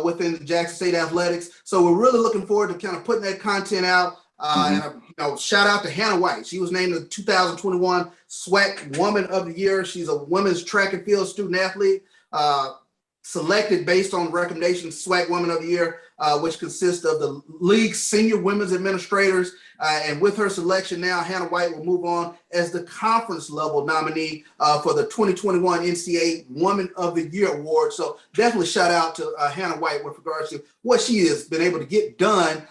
Speaker 4: within the Jackson State athletics. So we're really looking forward to kind of putting that content out. And shout out to Hannah White. She was named the 2021 SWAC Woman of the Year. She's a women's track and field student athlete, selected based on recommendations SWAC Woman of the Year, which consists of the league's senior women's administrators. And with her selection now, Hannah White will move on as the conference level nominee for the 2021 NCAA Woman of the Year award. So definitely shout out to Hannah White with regards to what she has been able to get done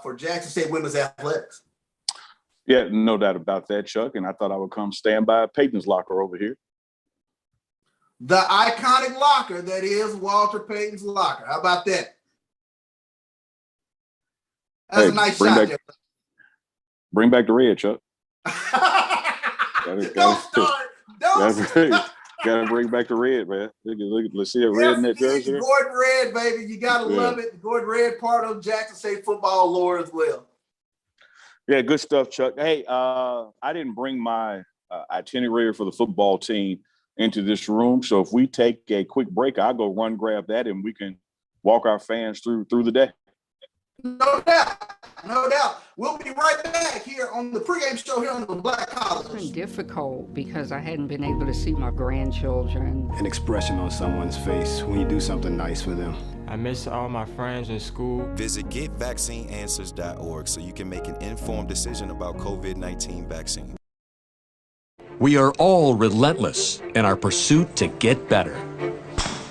Speaker 4: for Jackson State women's athletics.
Speaker 5: Yeah, no doubt about that, Chuck. And I thought I would come stand by Peyton's locker over here.
Speaker 4: The iconic locker that is Walter Payton's locker. How about that? That's a nice shot there.
Speaker 5: Bring back the red, Chuck.
Speaker 4: Don't start.
Speaker 5: Gotta bring back the red, man. Let's see a red in that jersey.
Speaker 4: Gordon Red, baby. You gotta love it. The Gordon Red part of Jackson State football lore as well.
Speaker 5: Yeah, good stuff, Chuck. Hey, I didn't bring my itinerary for the football team into this room. So if we take a quick break, I'll go grab that and we can walk our fans through the day.
Speaker 4: No doubt. No doubt. We'll be right back here on the pregame show here on the Black College.
Speaker 21: It's been difficult because I hadn't been able to see my grandchildren.
Speaker 22: An expression on someone's face when you do something nice for them.
Speaker 23: I miss all my friends in school.
Speaker 24: Visit getvaccineanswers.org so you can make an informed decision about COVID-19 vaccine.
Speaker 25: We are all relentless in our pursuit to get better.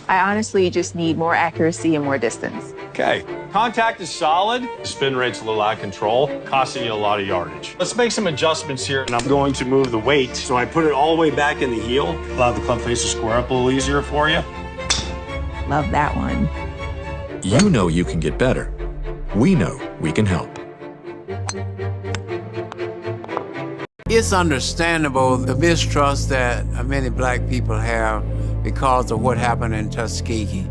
Speaker 26: I honestly just need more accuracy and more distance.
Speaker 27: Okay. Contact is solid. The spin rate's a little out of control, costing you a lot of yardage. Let's make some adjustments here. And I'm going to move the weight. So I put it all the way back in the heel. Allow the club face to square up a little easier for you.
Speaker 26: Love that one.
Speaker 25: You know you can get better. We know we can help.
Speaker 2: It's understandable the mistrust that many black people have because of what happened in Tuskegee.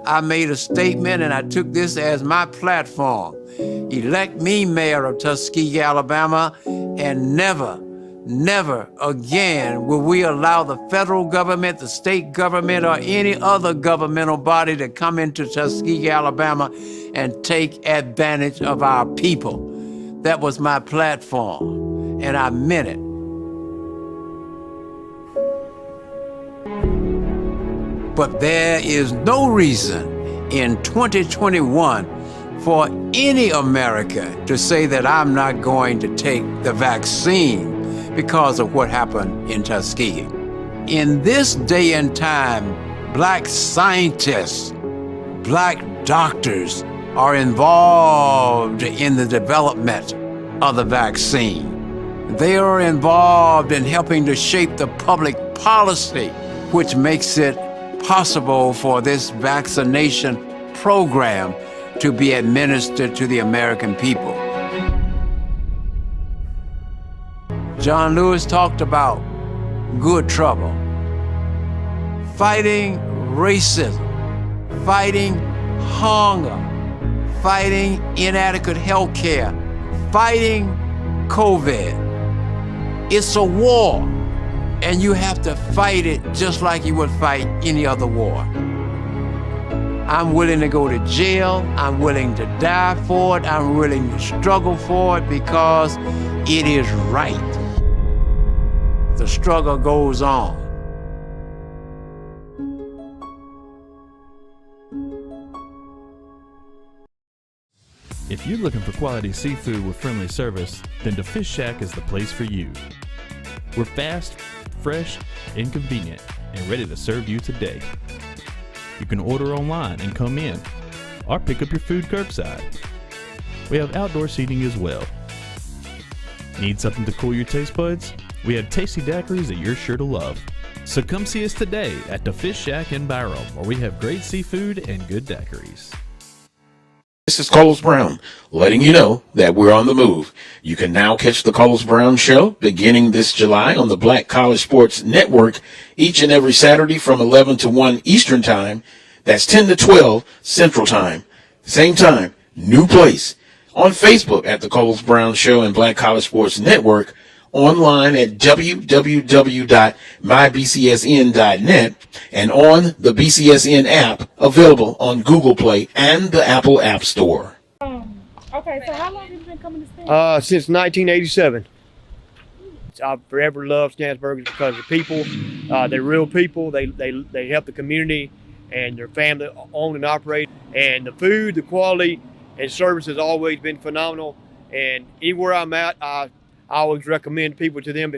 Speaker 2: I made a statement and I took this as my platform. Elect me mayor of Tuskegee, Alabama, and never again will we allow the federal government, the state government, or any other governmental body to come into Tuskegee, Alabama and take advantage of our people. That was my platform, and I meant it. But there is no reason in 2021 for any American to say that I'm not going to take the vaccine because of what happened in Tuskegee. In this day and time, black scientists, black doctors are involved in the development of the vaccine. They are involved in helping to shape the public policy, which makes it possible for this vaccination program to be administered to the American people. John Lewis talked about good trouble, fighting racism, fighting hunger, fighting inadequate health care, fighting COVID. It's a war, and you have to fight it just like you would fight any other war. I'm willing to go to jail. I'm willing to die for it. I'm willing to struggle for it because it is right. The struggle goes on.
Speaker 1: If you're looking for quality seafood with friendly service, then the Fish Shack is the place for you. We're fast, fresh, and convenient, and ready to serve you today. You can order online and come in, or pick up your food curbside. We have outdoor seating as well. Need something to cool your taste buds? We have tasty daiquiris that you're sure to love. So come see us today at the Fish Shack in Byram, where we have great seafood and good daiquiris.
Speaker 13: This is Carlos Brown, letting you know that we're on the move. You can now catch the Carlos Brown Show beginning this July on the Black College Sports Network each and every Saturday from 11 to 1 Eastern Time. That's 10 to 12 Central Time. Same time, new place. On Facebook at the Carlos Brown Show and Black College Sports Network. Online at www.mybcsn.net and on the BCSN app available on Google Play and the Apple App Store.
Speaker 15: Okay, so how long have you been coming to Stan's?
Speaker 16: Since 1987. I forever loved Stan's Burgers because the people, they're real people. They help the community, and their family own and operate. And the food, the quality, and service has always been phenomenal. And anywhere I'm at, I always recommend people to them.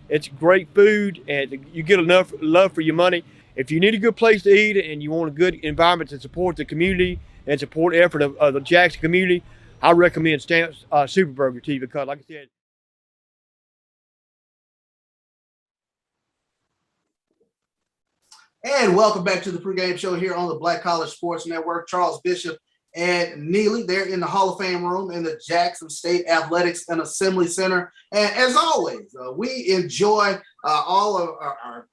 Speaker 16: It's great food, and you get enough love for your money. If you need a good place to eat and you want a good environment to support the community and support the effort of the Jackson community, I recommend Stamp's Super Burger to you because, like I said,
Speaker 4: And welcome back to the pregame show here on the Black College Sports Network. Charles Bishop and Neely, they're in the Hall of Fame room in the Jackson State Athletics and Assembly Center. And as always, we enjoy all of our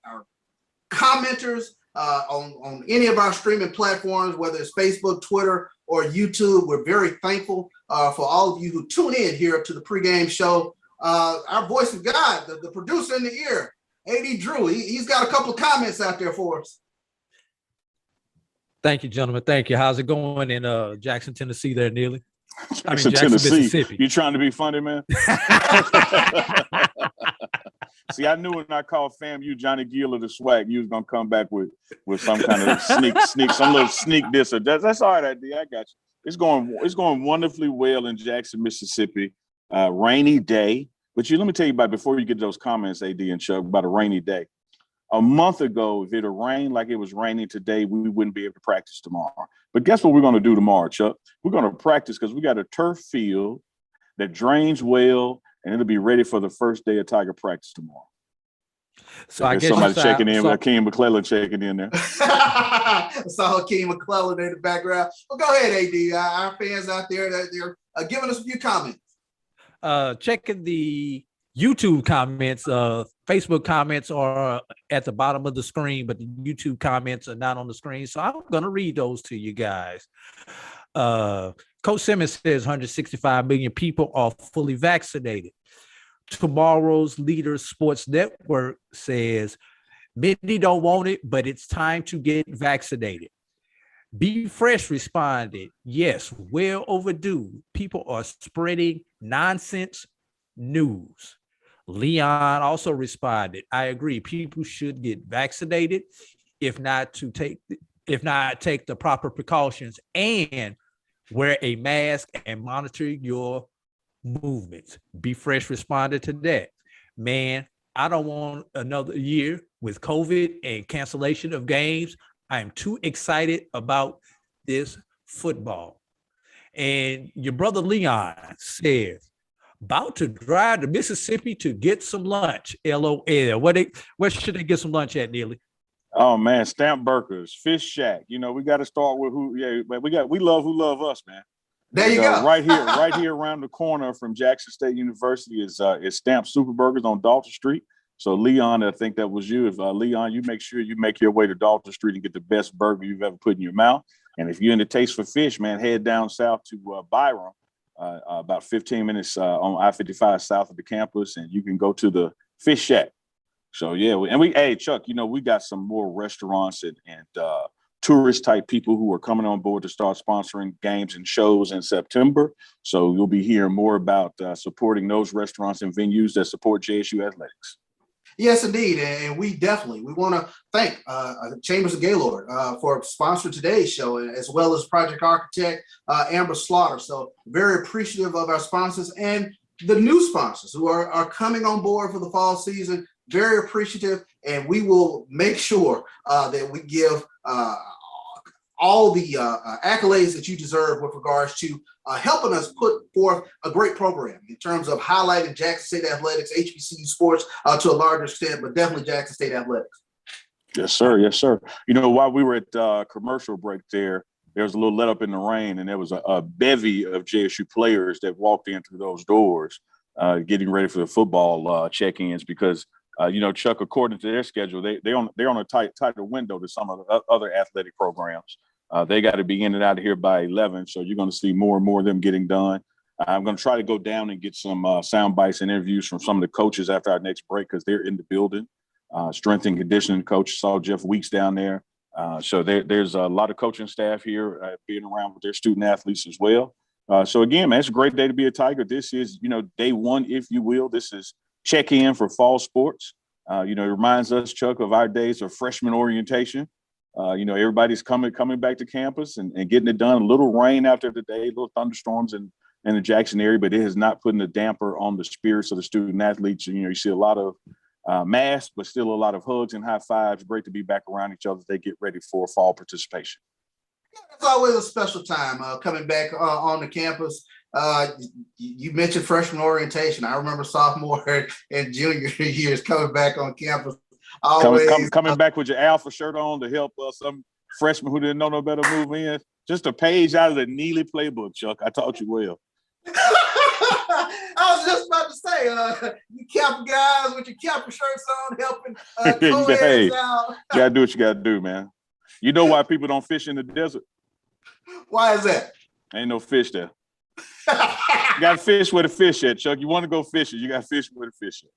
Speaker 4: commenters on any of our streaming platforms, whether it's Facebook, Twitter, or YouTube. We're very thankful for all of you who tune in here to the pregame show. Our voice of God, the producer in the ear, A.D. Drew, he's got a couple of comments out there for us.
Speaker 3: Thank you, gentlemen. Thank you. How's it going in Jackson, Tennessee there, Neely?
Speaker 5: Jackson, Tennessee. You trying to be funny, man? See, I knew when I called FAMU Johnny Gill of the swag, you was gonna come back with some kind of sneak, some little sneak diss. That's all right, ID. I got you. It's going wonderfully well in Jackson, Mississippi. Rainy day. But let me tell you about, before you get those comments, AD and Chuck, about a rainy day. A month ago, if it had rained like it was raining today, we wouldn't be able to practice tomorrow. But guess what we're going to do tomorrow, Chuck? We're going to practice because we got a turf field that drains well, and it'll be ready for the first day of Tiger practice tomorrow.
Speaker 3: So I guess
Speaker 5: somebody checking in, with Hakeem McClellan checking in there.
Speaker 4: I saw Hakeem McClellan in the background. Well, go ahead, AD. Our fans out there, they're giving us a few comments.
Speaker 3: Checking the YouTube comments, Facebook comments are at the bottom of the screen, but the YouTube comments are not on the screen. So I'm going to read those to you guys. Coach Simmons says 165 million people are fully vaccinated. Tomorrow's Leaders Sports Network says many don't want it, but it's time to get vaccinated. Be Fresh responded, yes, well overdue. People are spreading nonsense news. Leon also responded, I agree. People should get vaccinated, if not take the proper precautions and wear a mask and monitor your movements. Be Fresh responded to that. Man, I don't want another year with COVID and cancellation of games. I'm too excited about this football. And your brother Leon says, about to drive to Mississippi to get some lunch. LOL. Where should they get some lunch at, Neely?
Speaker 5: Oh man, Stamp Burgers, Fish Shack. You know, we got to start with we love who love us, man.
Speaker 4: There you go.
Speaker 5: Right here around the corner from Jackson State University is Stamp Super Burgers on Dalton Street. So Leon, I think that was you. If Leon, you make sure you make your way to Dalton Street and get the best burger you've ever put in your mouth. And if you're in the taste for fish, man, head down south to Byram, about 15 minutes on I-55 south of the campus, and you can go to the Fish Shack. So yeah, hey Chuck, we got some more restaurants and tourist type people who are coming on board to start sponsoring games and shows in September. So you'll be hearing more about supporting those restaurants and venues that support JSU athletics.
Speaker 4: Yes, indeed. And we want to thank Chambers of Gaylord for sponsoring today's show, as well as project architect Amber Slaughter. So very appreciative of our sponsors and the new sponsors who are coming on board for the fall season. Very appreciative. And we will make sure that we give all the accolades that you deserve with regards to helping us put forth a great program in terms of highlighting Jackson State athletics, HBCU sports to a larger extent, but definitely Jackson State athletics.
Speaker 5: Yes, sir. Yes, sir. While we were at commercial break there was a little let up in the rain, and there was a bevy of JSU players that walked in through those doors getting ready for the football check-ins because Chuck, according to their schedule, they're on a tighter window to some of the other athletic programs. They got to be in and out of here by 11, so you're going to see more and more of them getting done. I'm going to try to go down and get some sound bites and interviews from some of the coaches after our next break because they're in the building. Strength and conditioning coach, saw Jeff Weeks down there. So there's a lot of coaching staff here being around with their student athletes as well. So again, man, it's a great day to be a Tiger. This is, day one, if you will. This is check-in for fall sports. It reminds us, Chuck, of our days of freshman orientation. Everybody's coming back to campus and getting it done. A little rain out there today, little thunderstorms in the Jackson area, but it has not put a damper on the spirits of the student athletes. You see a lot of masks, but still a lot of hugs and high fives. Great to be back around each other as they get ready for fall participation.
Speaker 4: It's always a special time coming back on the campus. You mentioned freshman orientation. I remember sophomore and junior years coming back on campus.
Speaker 5: Coming back with your Alpha shirt on to help some freshman who didn't know no better move in. Just a page out of the Neely playbook, Chuck. I taught you well.
Speaker 4: I was just about to say, you kept guys with your Kappa shirts on, helping
Speaker 5: hey,
Speaker 4: out.
Speaker 5: You gotta do what you gotta do, man. You know why people don't fish in the desert?
Speaker 4: Why is that?
Speaker 5: Ain't no fish there. You gotta fish where the fish at, Chuck. You want to go fishing, you gotta fish where the fish at.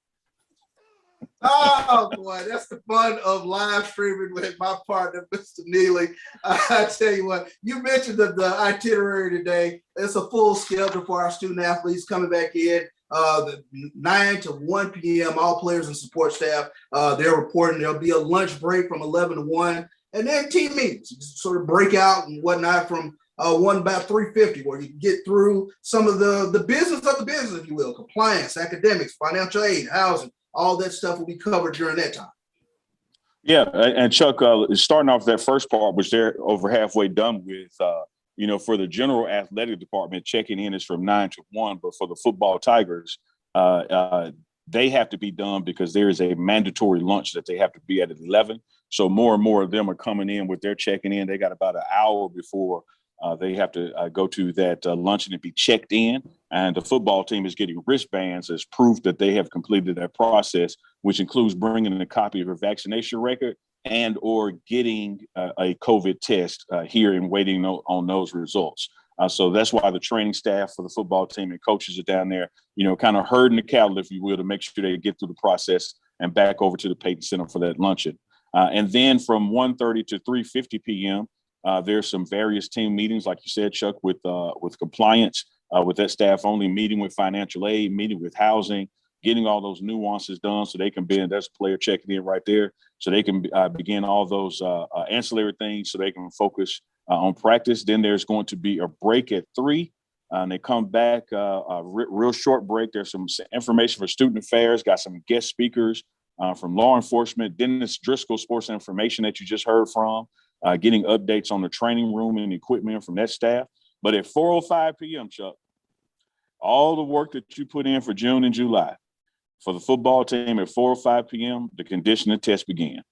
Speaker 4: Oh boy, that's the fun of live streaming with my partner, Mr. Neely. I tell you what, you mentioned the itinerary today. It's a full schedule for our student athletes coming back in. The 9 to 1 p.m. All players and support staff, they're reporting there'll be a lunch break from 11 to 1, and then team meetings, just sort of break out and whatnot from 1 about 3:50, where you can get through some of the business of the business, if you will, compliance, academics, financial aid, housing. All that stuff will be covered during that time.
Speaker 5: Yeah, and Chuck, starting off that first part, which they're over halfway done with, for the general athletic department, checking in is from 9 to 1, but for the football Tigers, they have to be done because there is a mandatory lunch that they have to be at 11. So more and more of them are coming in with their checking in. They got about an hour before they have to go to that luncheon and be checked in. And the football team is getting wristbands as proof that they have completed that process, which includes bringing in a copy of their vaccination record and or getting a COVID test here and waiting on those results. So that's why the training staff for the football team and coaches are down there, kind of herding the cattle, if you will, to make sure they get through the process and back over to the Payton Center for that luncheon. And then from 1:30 to 3:50 p.m., there's some various team meetings, like you said, Chuck, with compliance, with that staff only, meeting with financial aid, meeting with housing, getting all those nuances done so they can be, that's a player checking in right there, so they can begin all those ancillary things so they can focus on practice. Then there's going to be a break at 3, and they come back, a real short break. There's some information for student affairs, got some guest speakers from law enforcement, Dennis Driscoll, sports information that you just heard from, getting updates on the training room and equipment from that staff. But at 4:05 p.m., Chuck, all the work that you put in for June and July for the football team at 4:05 p.m., the conditioning test began.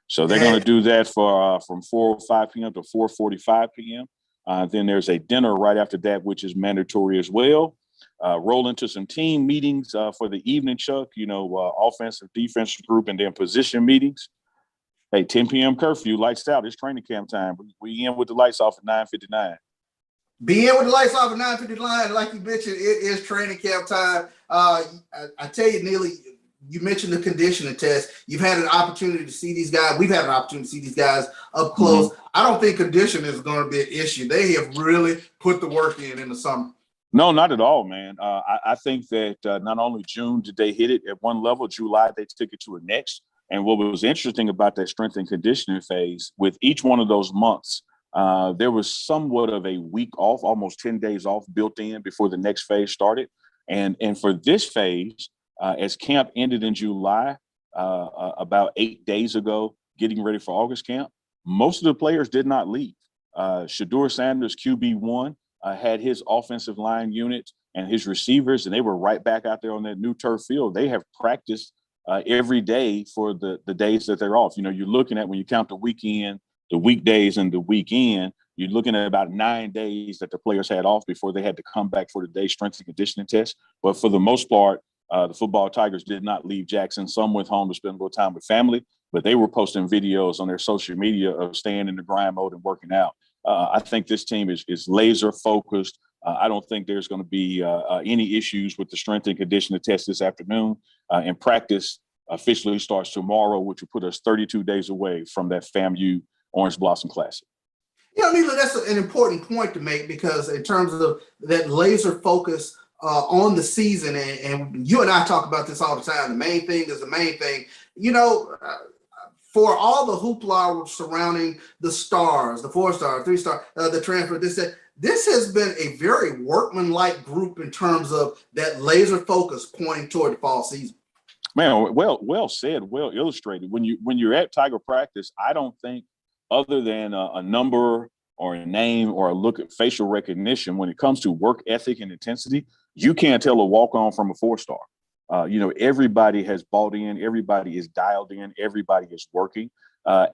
Speaker 5: So they're going to do that for from 4:05 p.m. to 4:45 p.m. Then there's a dinner right after that, which is mandatory as well. roll into some team meetings for the evening, Chuck, offensive, defensive group, and then position meetings. Hey, 10 p.m. curfew, lights out. It's training camp time. We in with the lights off at 9:59.
Speaker 4: Be in with the lights off at 9:59. Like you mentioned, it is training camp time. I tell you, Neely, you mentioned the conditioning test. You've had an opportunity to see these guys. We've had an opportunity to see these guys up close. Mm-hmm. I don't think conditioning is going to be an issue. They have really put the work in the summer.
Speaker 5: No, not at all, man. I think that not only June did they hit it at one level, July they took it to a next. And what was interesting about that strength and conditioning phase, with each one of those months, there was somewhat of a week off, almost 10 days off built in before the next phase started. And for this phase, as camp ended in July, about 8 days ago, getting ready for August camp, most of the players did not leave. Shedeur Sanders, QB1, had his offensive line unit and his receivers, and they were right back out there on that new turf field. They have practiced every day for the days that they're off. You're looking at, when you count the weekend, the weekdays and the weekend, you're looking at about 9 days that the players had off before they had to come back for the day strength and conditioning test. But for the most part, the football Tigers did not leave Jackson. Some went home to spend a little time with family, but they were posting videos on their social media of staying in the grind mode and working out. I think this team is laser focused. I don't think there's going to be any issues with the strength and conditioning test this afternoon. And practice officially starts tomorrow, which will put us 32 days away from that FAMU Orange Blossom Classic.
Speaker 4: Neela, that's an important point to make, because in terms of that laser focus on the season, and you and I talk about this all the time, the main thing is the main thing. For all the hoopla surrounding the stars, the 4-star, 3-star, the transfer, this has been a very workmanlike group in terms of that laser focus pointing toward the fall season.
Speaker 5: Man, well said, well illustrated. When you're at Tiger practice, I don't think, other than a number or a name or a look at facial recognition, when it comes to work ethic and intensity, you can't tell a walk-on from a 4-star. Everybody has bought in, everybody is dialed in, everybody is working.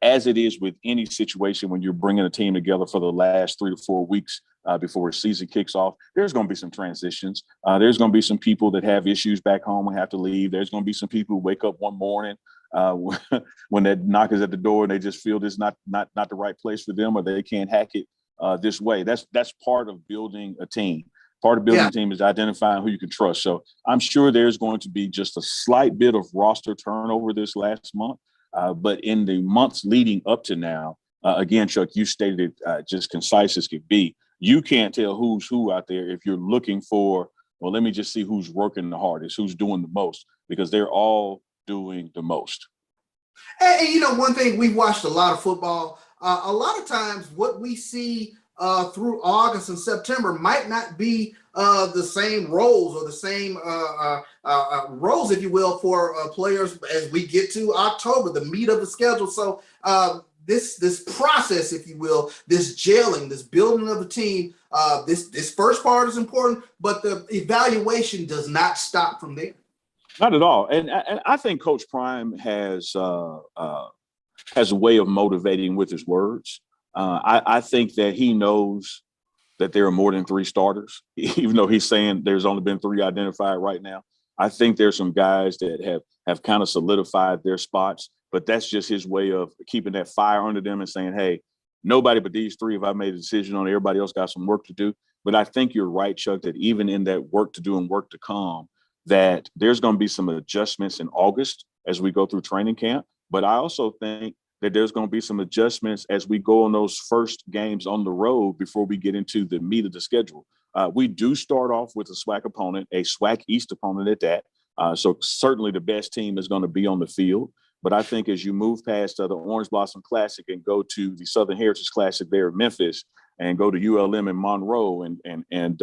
Speaker 5: As it is with any situation when you're bringing a team together for the last 3 to 4 weeks before a season kicks off, there's going to be some transitions. There's going to be some people that have issues back home and have to leave. There's going to be some people who wake up one morning when that knock is at the door and they just feel this not the right place for them, or they can't hack it this way. That's part of building a team. Part of building a team is identifying who you can trust. So I'm sure there's going to be just a slight bit of roster turnover this last month. But in the months leading up to now, again, Chuck, you stated it just concise as could be. You can't tell who's who out there if you're looking for, well, let me just see who's working the hardest, who's doing the most, because they're all doing the most.
Speaker 4: And one thing, we've watched a lot of football. A lot of times what we see through August and September might not be the same roles or the same roles, if you will, for players as we get to October, the meat of the schedule. So this process, if you will, this gelling, this building of the team, this first part is important, but the evaluation does not stop from there.
Speaker 5: Not at all. And I think Coach Prime has a way of motivating with his words. I think that he knows that there are more than 3 starters, even though he's saying there's only been 3 identified right now. I think there's some guys that have kind of solidified their spots, but that's just his way of keeping that fire under them and saying, hey, nobody but these 3 have I made a decision on. Everybody else got some work to do. But I think you're right, Chuck, that even in that work to do and work to come, that there's going to be some adjustments in August as we go through training camp. But I also think that there's going to be some adjustments as we go on those first games on the road before we get into the meat of the schedule. We do start off with a SWAC opponent, a SWAC East opponent at that. So certainly the best team is going to be on the field. But I think as you move past the Orange Blossom Classic and go to the Southern Heritage Classic there in Memphis and go to ULM in Monroe and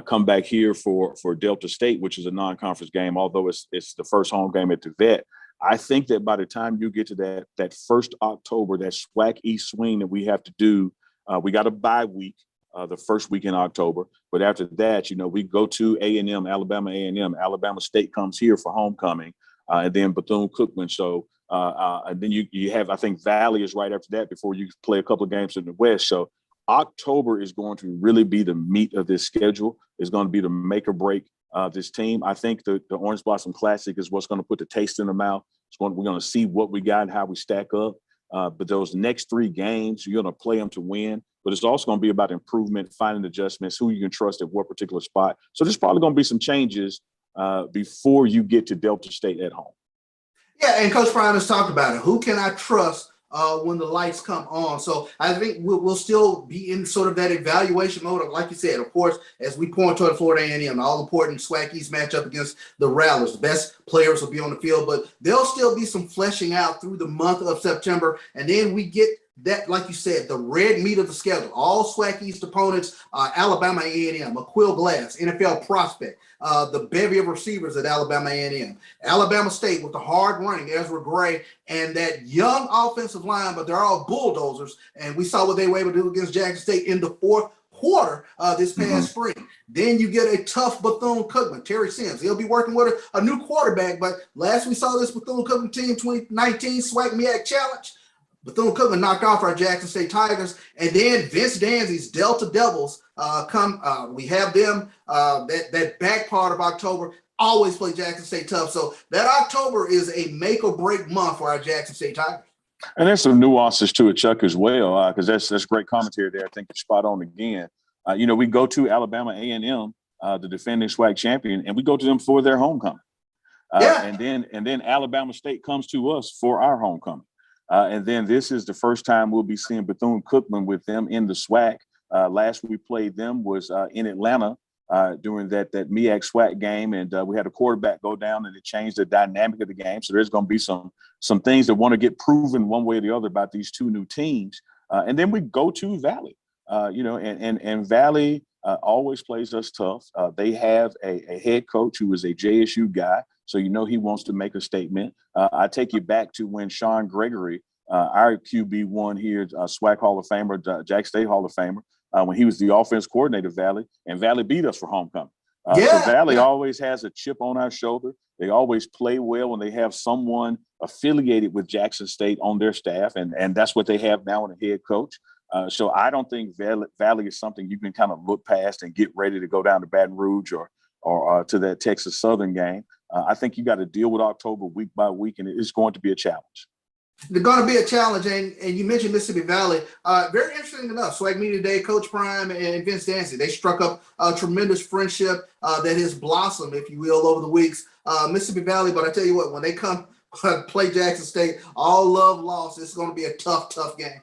Speaker 5: come back here for Delta State, which is a non-conference game, although it's the first home game at the Vet. I think that by the time you get to that first October, that SWAC East swing that we have to do, we got a bye week the first week in October. But after that, we go to A&M, Alabama A&M. Alabama State comes here for homecoming, and then Bethune-Cookman. So and then you have, I think Valley is right after that before you play a couple of games in the West. So October is going to really be the meat of this schedule. It's going to be the make or break this team. I think the Orange Blossom Classic is what's going to put the taste in the mouth. We're going to see what we got and how we stack up. But those next 3 games, you're going to play them to win. But it's also going to be about improvement, finding adjustments, who you can trust at what particular spot. So there's probably going to be some changes before you get to Delta State at home.
Speaker 4: Yeah, and Coach Prime has talked about it. Who can I trust when the lights come on? So I think we'll still be in sort of that evaluation mode of, like you said, of course, as we point toward Florida A&M, the all-important SWAC East matchup against the Rattlers. The best players will be on the field, but there'll still be some fleshing out through the month of September. And then we get that, like you said, the red meat of the schedule. All SWAC East opponents, Alabama A&M, McQuill Glass, NFL prospect, the bevy of receivers at Alabama A&M, Alabama State with the hard running, Ezra Gray, and that young offensive line, but they're all bulldozers. And we saw what they were able to do against Jackson State in the fourth quarter this past spring. Then you get a tough Bethune-Cookman, Terry Sims. He'll be working with a new quarterback, but last we saw this Bethune-Cookman team, 2019 SWAC MEAC Challenge, Bethune-Cookman knocked off our Jackson State Tigers, and then Vince Danzy's Delta Devils we have them that back part of October always play Jackson State tough. So that October is a make or break month for our Jackson State Tigers.
Speaker 5: And there's some nuances to it, Chuck, as well, because that's great commentary there. I think you're spot on again. We go to Alabama A&M, the defending SWAC champion, and we go to them for their homecoming. And then Alabama State comes to us for our homecoming. And then this is the first time we'll be seeing Bethune-Cookman with them in the SWAC. Last we played them was in Atlanta during that MEAC SWAC game, and we had a quarterback go down, and it changed the dynamic of the game. So there's going to be some things that want to get proven one way or the other about these 2 new teams. And then we go to Valley, and Valley always plays us tough. They have a head coach who is a JSU guy, so he wants to make a statement. I take you back to when Sean Gregory, our QB1 here, SWAC Hall of Famer, Jack State Hall of Famer, when he was the offense coordinator of Valley, and Valley beat us for homecoming. So Valley always has a chip on our shoulder. They always play well when they have someone affiliated with Jackson State on their staff, and that's what they have now in a head coach. So I don't think Valley is something you can kind of look past and get ready to go down to Baton Rouge or to that Texas Southern game. I think you got to deal with October week by week, and it's going to be a challenge.
Speaker 4: They're going to be a challenge, and you mentioned Mississippi Valley. Very interesting enough, SWAC Media Day, Coach Prime and Vince Dancy, they struck up a tremendous friendship that has blossomed, if you will, over the weeks. Mississippi Valley, but I tell you what, when they come play Jackson State, all love lost, it's going to be a tough game.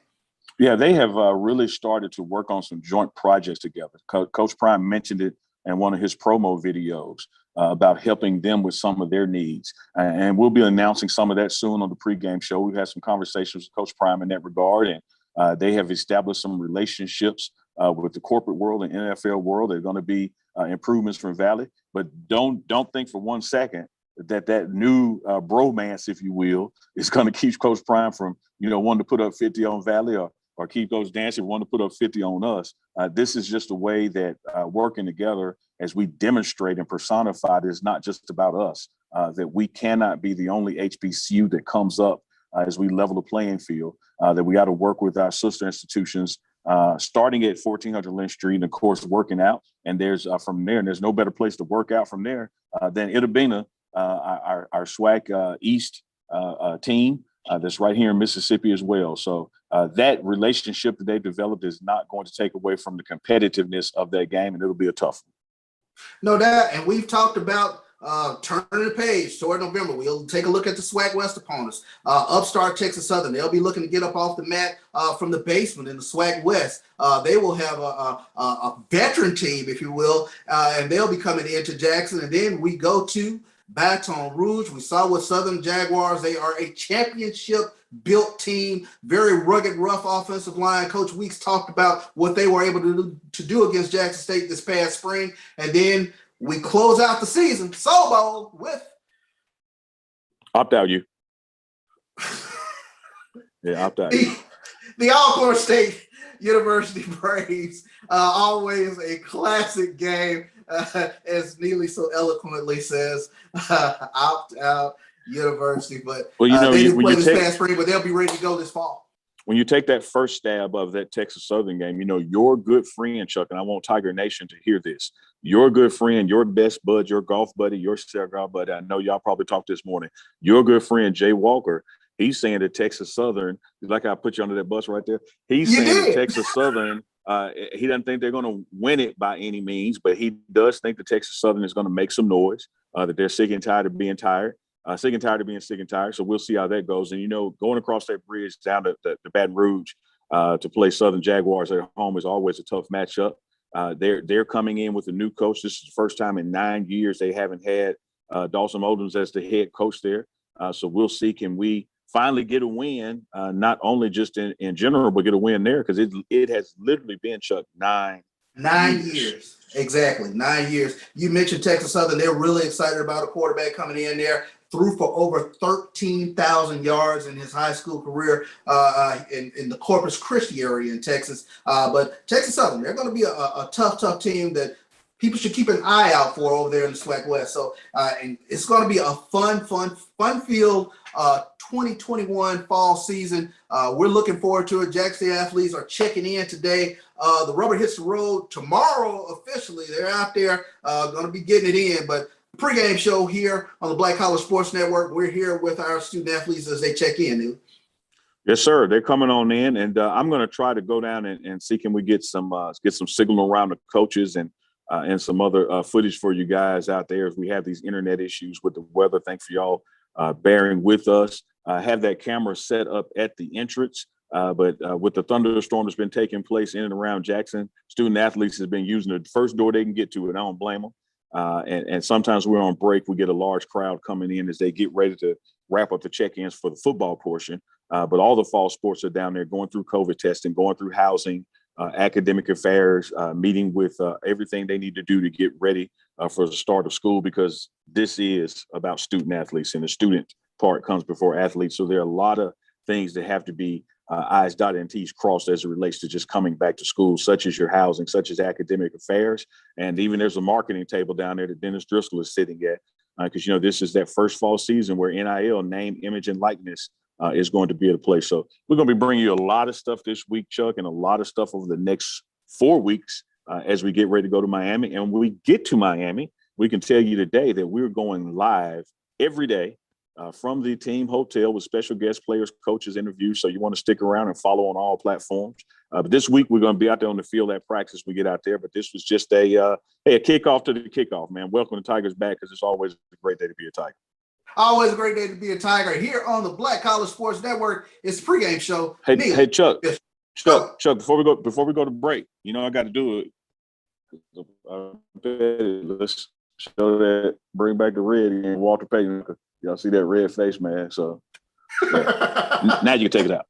Speaker 5: Yeah, they have really started to work on some joint projects together. Coach Prime mentioned it in one of his promo videos about helping them with some of their needs. And we'll be announcing some of that soon on the pregame show. We've had some conversations with Coach Prime in that regard, and they have established some relationships with the corporate world and NFL world. They're going to be improvements from Valley, but don't think for 1 second that new bromance, if you will, is going to keep Coach Prime from, wanting to put up 50 on Valley or keep Coach Dancy wanting to put up 50 on us. This is just a way that working together as we demonstrate and personify it is not just about us, that we cannot be the only HBCU that comes up as we level the playing field, that we got to work with our sister institutions, starting at 1400 Lynch Street, and of course, working out. And there's from there, and there's no better place to work out from there than Itta Bena, our SWAC East team that's right here in Mississippi as well. So that relationship that they've developed is not going to take away from the competitiveness of that game, and it'll be a tough one.
Speaker 4: No doubt. And we've talked about turning the page toward November. We'll take a look at the SWAC West opponents. Upstart Texas Southern, they'll be looking to get up off the mat from the basement in the SWAC West. They will have a veteran team, if you will, and they'll be coming into Jackson. And then we go to Baton Rouge. We saw with Southern Jaguars, they are a championship-built team, very rugged, rough offensive line. Coach Weeks talked about what they were able to do against Jackson State this past spring. And then we close out the season, Soul Bowl, with
Speaker 5: Opt out, you. Yeah, opt out.
Speaker 4: The Alcorn State University Braves, always a classic game. As Neely so eloquently says, opt out University. But they didn't play this past spring, but they'll be ready to go this fall.
Speaker 5: when you take that first stab of that Texas Southern game, you know, your good friend, Chuck, and I want Tiger Nation to hear this, your good friend, your best bud, your golf buddy, your golf buddy, I know y'all probably talked this morning, your good friend, Jay Walker, he's saying that Texas Southern, like I put you under that bus right there, he's saying that Texas Southern, he doesn't think they're going to win it by any means, but he does think that Texas Southern is going to make some noise, that they're sick and tired of being tired. Sick and tired of being sick and tired. So we'll see how that goes. And, you know, going across that bridge down to Baton Rouge to play Southern Jaguars at home is always a tough matchup. They're coming in with a new coach. This is the first time in 9 years they haven't had Dawson Oldhams as the head coach there. So we'll see, can we finally get a win, not only just in general, but get a win there, because it has literally been, Chuck, 9
Speaker 4: years. Exactly, 9 years. You mentioned Texas Southern. They're really excited about a quarterback coming in there. Threw for over 13,000 yards in his high school career in the Corpus Christi area in Texas. But Texas Southern, they're going to be a tough team that people should keep an eye out for over there in the SWAC West. So and it's going to be a fun-filled 2021 fall season. We're looking forward to it. Jackson athletes are checking in today. The rubber hits the road tomorrow officially. They're out there going to be getting it in. But pregame show here on the Black College Sports Network. We're here with our student athletes as they check in. Dude.
Speaker 5: Yes, sir. They're coming on in, and I'm going to try to go down and see can we get some signal around the coaches and some other footage for you guys out there as we have these internet issues with the weather. Thanks for y'all bearing with us. Have that camera set up at the entrance. But with the thunderstorm that's been taking place in and around Jackson, student athletes have been using the first door they can get to, and I don't blame them. And sometimes we're on break. We get a large crowd coming in as they get ready to wrap up the check-ins for the football portion. But all the fall sports are down there going through COVID testing, going through housing, academic affairs, meeting with everything they need to do to get ready for the start of school, because this is about student athletes, and the student part comes before athletes. So there are a lot of things that have to be I's dotted and T's crossed as it relates to just coming back to school, such as your housing, such as academic affairs. And even there's a marketing table down there that Dennis Driscoll is sitting at, because, you know, this is that first fall season where NIL, name, image, and likeness is going to be at a place. So we're going to be bringing you a lot of stuff this week, Chuck, and a lot of stuff over the next 4 weeks as we get ready to go to Miami. And when we get to Miami, we can tell you today that we're going live every day from the team hotel with special guest players, coaches, interviews. So you want to stick around and follow on all platforms. But this week we're going to be out there on the field at practice. We get out there, but this was just a kickoff to the kickoff, man. Welcome to Tigers Back, because it's always a great day to be a Tiger.
Speaker 4: Always a great day to be a Tiger. Here on the Black College Sports Network, it's the pregame show.
Speaker 5: Hey, Chuck.
Speaker 4: Yes.
Speaker 5: Chuck, before we go to break, you know I got to do it. Let's show that, bring back the red and Walter Payton. Y'all see that red face, man? So now you can take it out.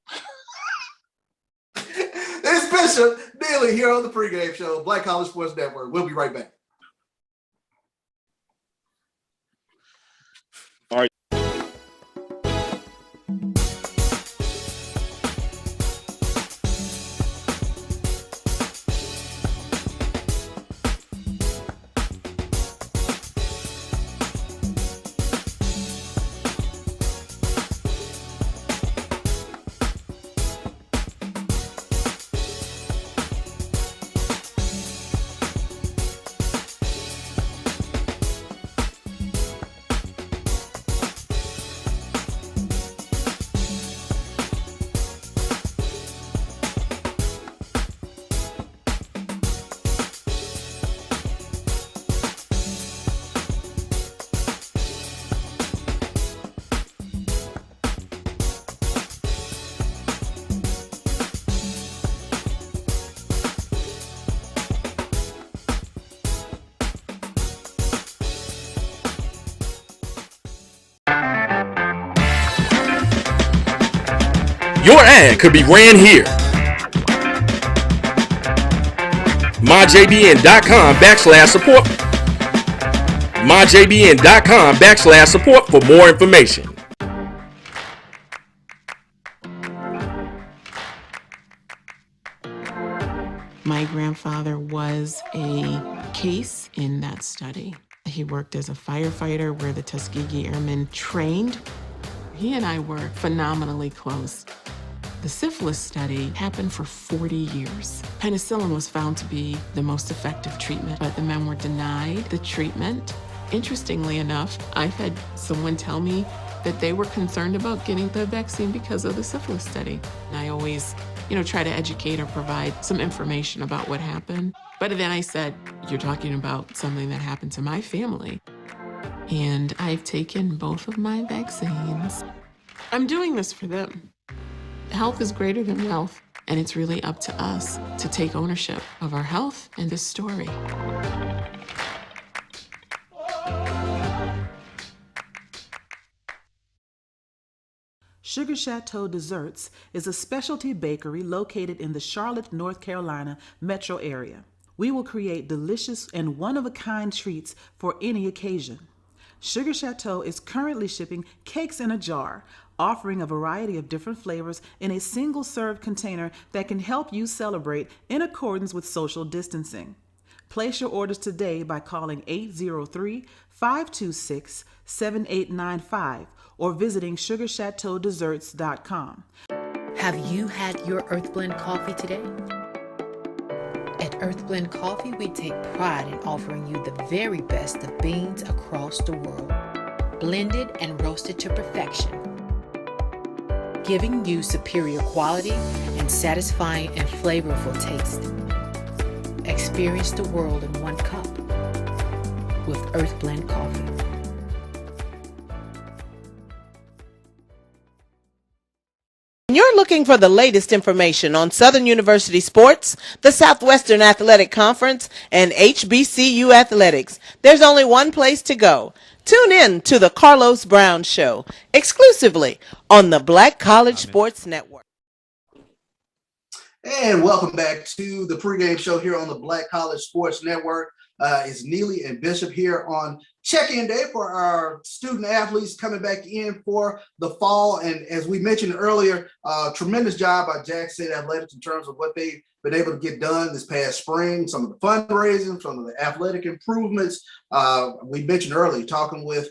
Speaker 4: It's Bishop Neely here on the pregame show, Black College Sports Network. We'll be right back.
Speaker 5: All right.
Speaker 13: Your ad could be ran here. MyJBN.com/support. MyJBN.com/support for more information.
Speaker 6: My grandfather was a case in that study. He worked as a firefighter where the Tuskegee Airmen trained. He and I were phenomenally close. The syphilis study happened for 40 years. Penicillin was found to be the most effective treatment, but the men were denied the treatment. Interestingly enough, I've had someone tell me that they were concerned about getting the vaccine because of the syphilis study. And I always, try to educate or provide some information about what happened. But then I said, you're talking about something that happened to my family. And I've taken both of my vaccines. I'm doing this for them. Health is greater than wealth, and it's really up to us to take ownership of our health and this story.
Speaker 7: Sugar Chateau Desserts is a specialty bakery located in the Charlotte, North Carolina metro area. We will create delicious and one-of-a-kind treats for any occasion. Sugar Chateau is currently shipping cakes in a jar, offering a variety of different flavors in a single-serve container that can help you celebrate in accordance with social distancing. Place your orders today by calling 803-526-7895 or visiting sugarchateaudesserts.com.
Speaker 8: Have you had your Earthblend coffee today? At Earthblend Coffee, we take pride in offering you the very best of beans across the world, blended and roasted to perfection, giving you superior quality and satisfying and flavorful taste. Experience the world in one cup with Earthblend Coffee.
Speaker 9: You're looking for the latest information on Southern University sports, the Southwestern Athletic Conference, and HBCU athletics. There's only one place to go. Tune in to the Carlos Brown Show, exclusively on the Black College Sports Network.
Speaker 4: And welcome back to the pregame show here on the Black College Sports Network. It's Neely and Bishop here on check-in day for our student athletes coming back in for the fall. And as we mentioned earlier, tremendous job by Jackson State Athletics in terms of what they've been able to get done this past spring, some of the fundraising, some of the athletic improvements. We mentioned earlier, talking with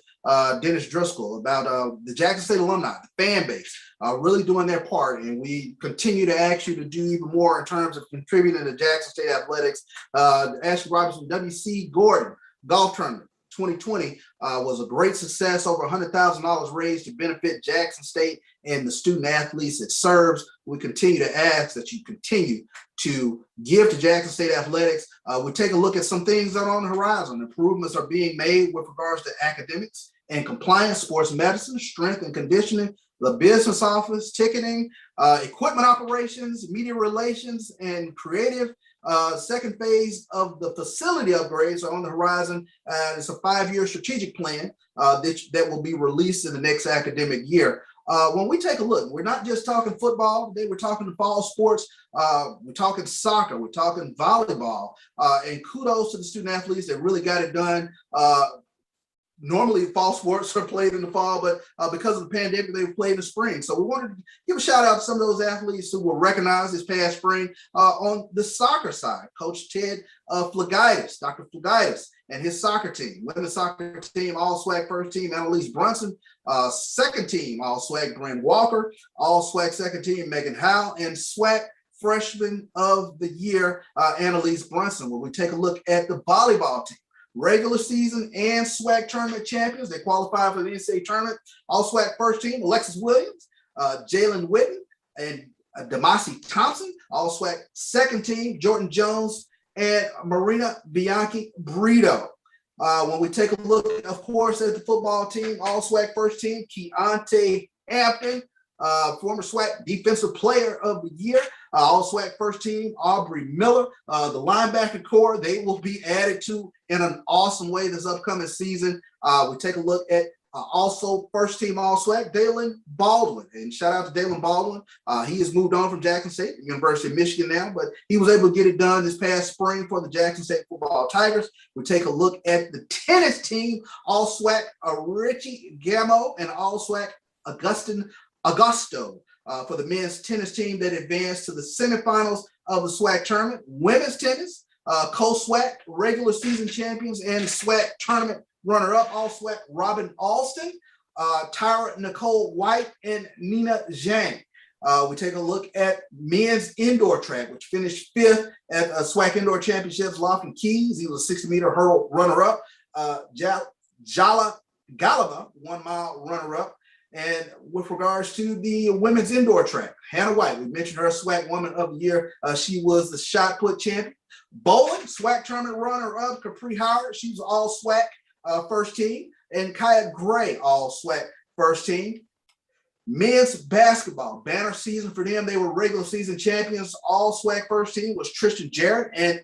Speaker 4: Dennis Driscoll about the Jackson State alumni, the fan base, really doing their part. And we continue to ask you to do even more in terms of contributing to Jackson State Athletics. Ashley Robinson, W.C. Gordon Golf Tournament 2020 was a great success, over $100,000 raised to benefit Jackson State and the student athletes it serves. We continue to ask that you continue to give to Jackson State Athletics. We take a look at some things that are on the horizon. Improvements are being made with regards to academics and compliance, sports medicine, strength and conditioning, the business office, ticketing, equipment operations, media relations, and creative. Second phase of the facility upgrades are on the horizon. It's a 5-year strategic plan that will be released in the next academic year. When we take a look, we're not just talking football today, we're talking fall sports, we're talking soccer, we're talking volleyball, and kudos to the student athletes that really got it done. Normally fall sports are played in the fall, but because of the pandemic, they were played in the spring. So we wanted to give a shout out to some of those athletes who were recognized this past spring. On the soccer side, Coach Ted Flagaitis, Dr. Flagaitis, and his soccer team, women's soccer team, All-SWAC first team, Annalise Brunson, second team, All-SWAC, Glenn Walker, All-SWAC second team, Megan Howe, and SWAC Freshman of the Year, Annalise Brunson. When we take a look at the volleyball team, regular season and SWAC tournament champions. They qualify for the NCAA tournament. All SWAC first team, Alexis Williams, Jalen Witten, and Damasi Thompson. All SWAC second team, Jordan Jones and Marina Bianchi Brito. When we take a look, of course, at the football team, all SWAC first team, Keontae Hampton, former SWAC Defensive Player of the Year. All SWAC first team, Aubrey Miller. The linebacker core, they will be added to in an awesome way this upcoming season. We take a look at also first team all SWAC, Dalen Baldwin. And shout out to Dalen Baldwin. He has moved on from Jackson State, University of Michigan now, but he was able to get it done this past spring for the Jackson State football Tigers. We take a look at the tennis team, all SWAC Richie Gamo and all SWAC Augustin Augusto for the men's tennis team that advanced to the semifinals of the SWAC tournament. Women's tennis, co-SWAC regular season champions and SWAC tournament runner-up, all SWAC Robin Alston, Tyra Nicole White, and Nina Zhang. We take a look at men's indoor track, which finished 5th at SWAC Indoor Championships, Lofton Keys. He was a 60-meter hurdle runner-up. Jala Galava, 1 mile runner-up. And with regards to the women's indoor track, Hannah White, we mentioned her SWAC Woman of the Year. She was the shot put champion. Bowling, SWAC tournament runner-up, Capri Howard. She was all SWAC first team. And Kaya Gray, all SWAC first team. Men's basketball, banner season for them. They were regular season champions. All SWAC first team was Tristan Jarrett, and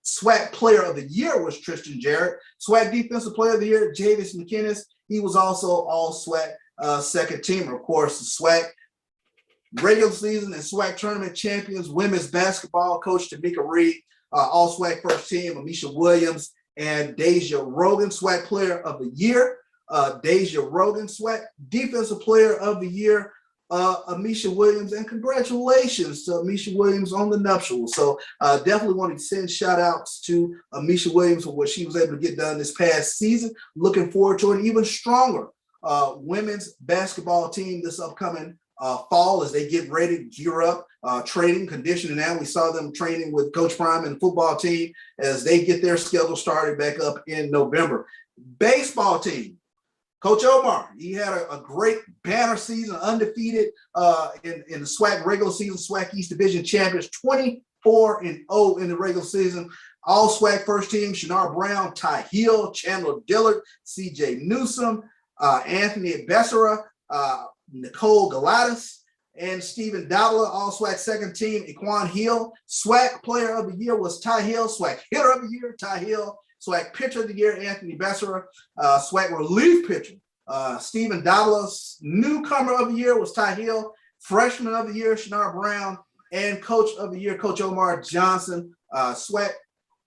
Speaker 4: SWAC player of the year was Tristan Jarrett. SWAC defensive player of the year, Javis McInnes. He was also all SWAC second teamer. Of course, the SWAC regular season and SWAC tournament champions, women's basketball coach Tamika Reed, all SWAC first team, Amisha Williams and Deja Rogan, SWAC player of the year. Deja Rogan, SWAC defensive player of the year, Amisha Williams, and congratulations to Amisha Williams on the nuptials. So definitely want to send shout outs to Amisha Williams for what she was able to get done this past season. Looking forward to an even stronger women's basketball team this upcoming fall as they get ready to gear up, training, conditioning. Now we saw them training with Coach Prime and the football team as they get their schedule started back up in November. Baseball team, Coach Omar, he had a great banner season, undefeated in the SWAC regular season, SWAC East Division champions, 24-0 in the regular season. All SWAC first team, Shanar Brown, Ty Hill, Chandler Dillard, CJ Newsom, Anthony Bessera, Nicole Galatas, and Stephen Davila. All SWAC second team, Equan Hill. SWAC player of the year was Ty Hill. SWAC hitter of the year, Ty Hill. SWAC pitcher of the year, Anthony Bessera. SWAC relief pitcher, Stephen Davila's. Newcomer of the year was Ty Hill. Freshman of the year, Shanar Brown. And coach of the year, Coach Omar Johnson. SWAC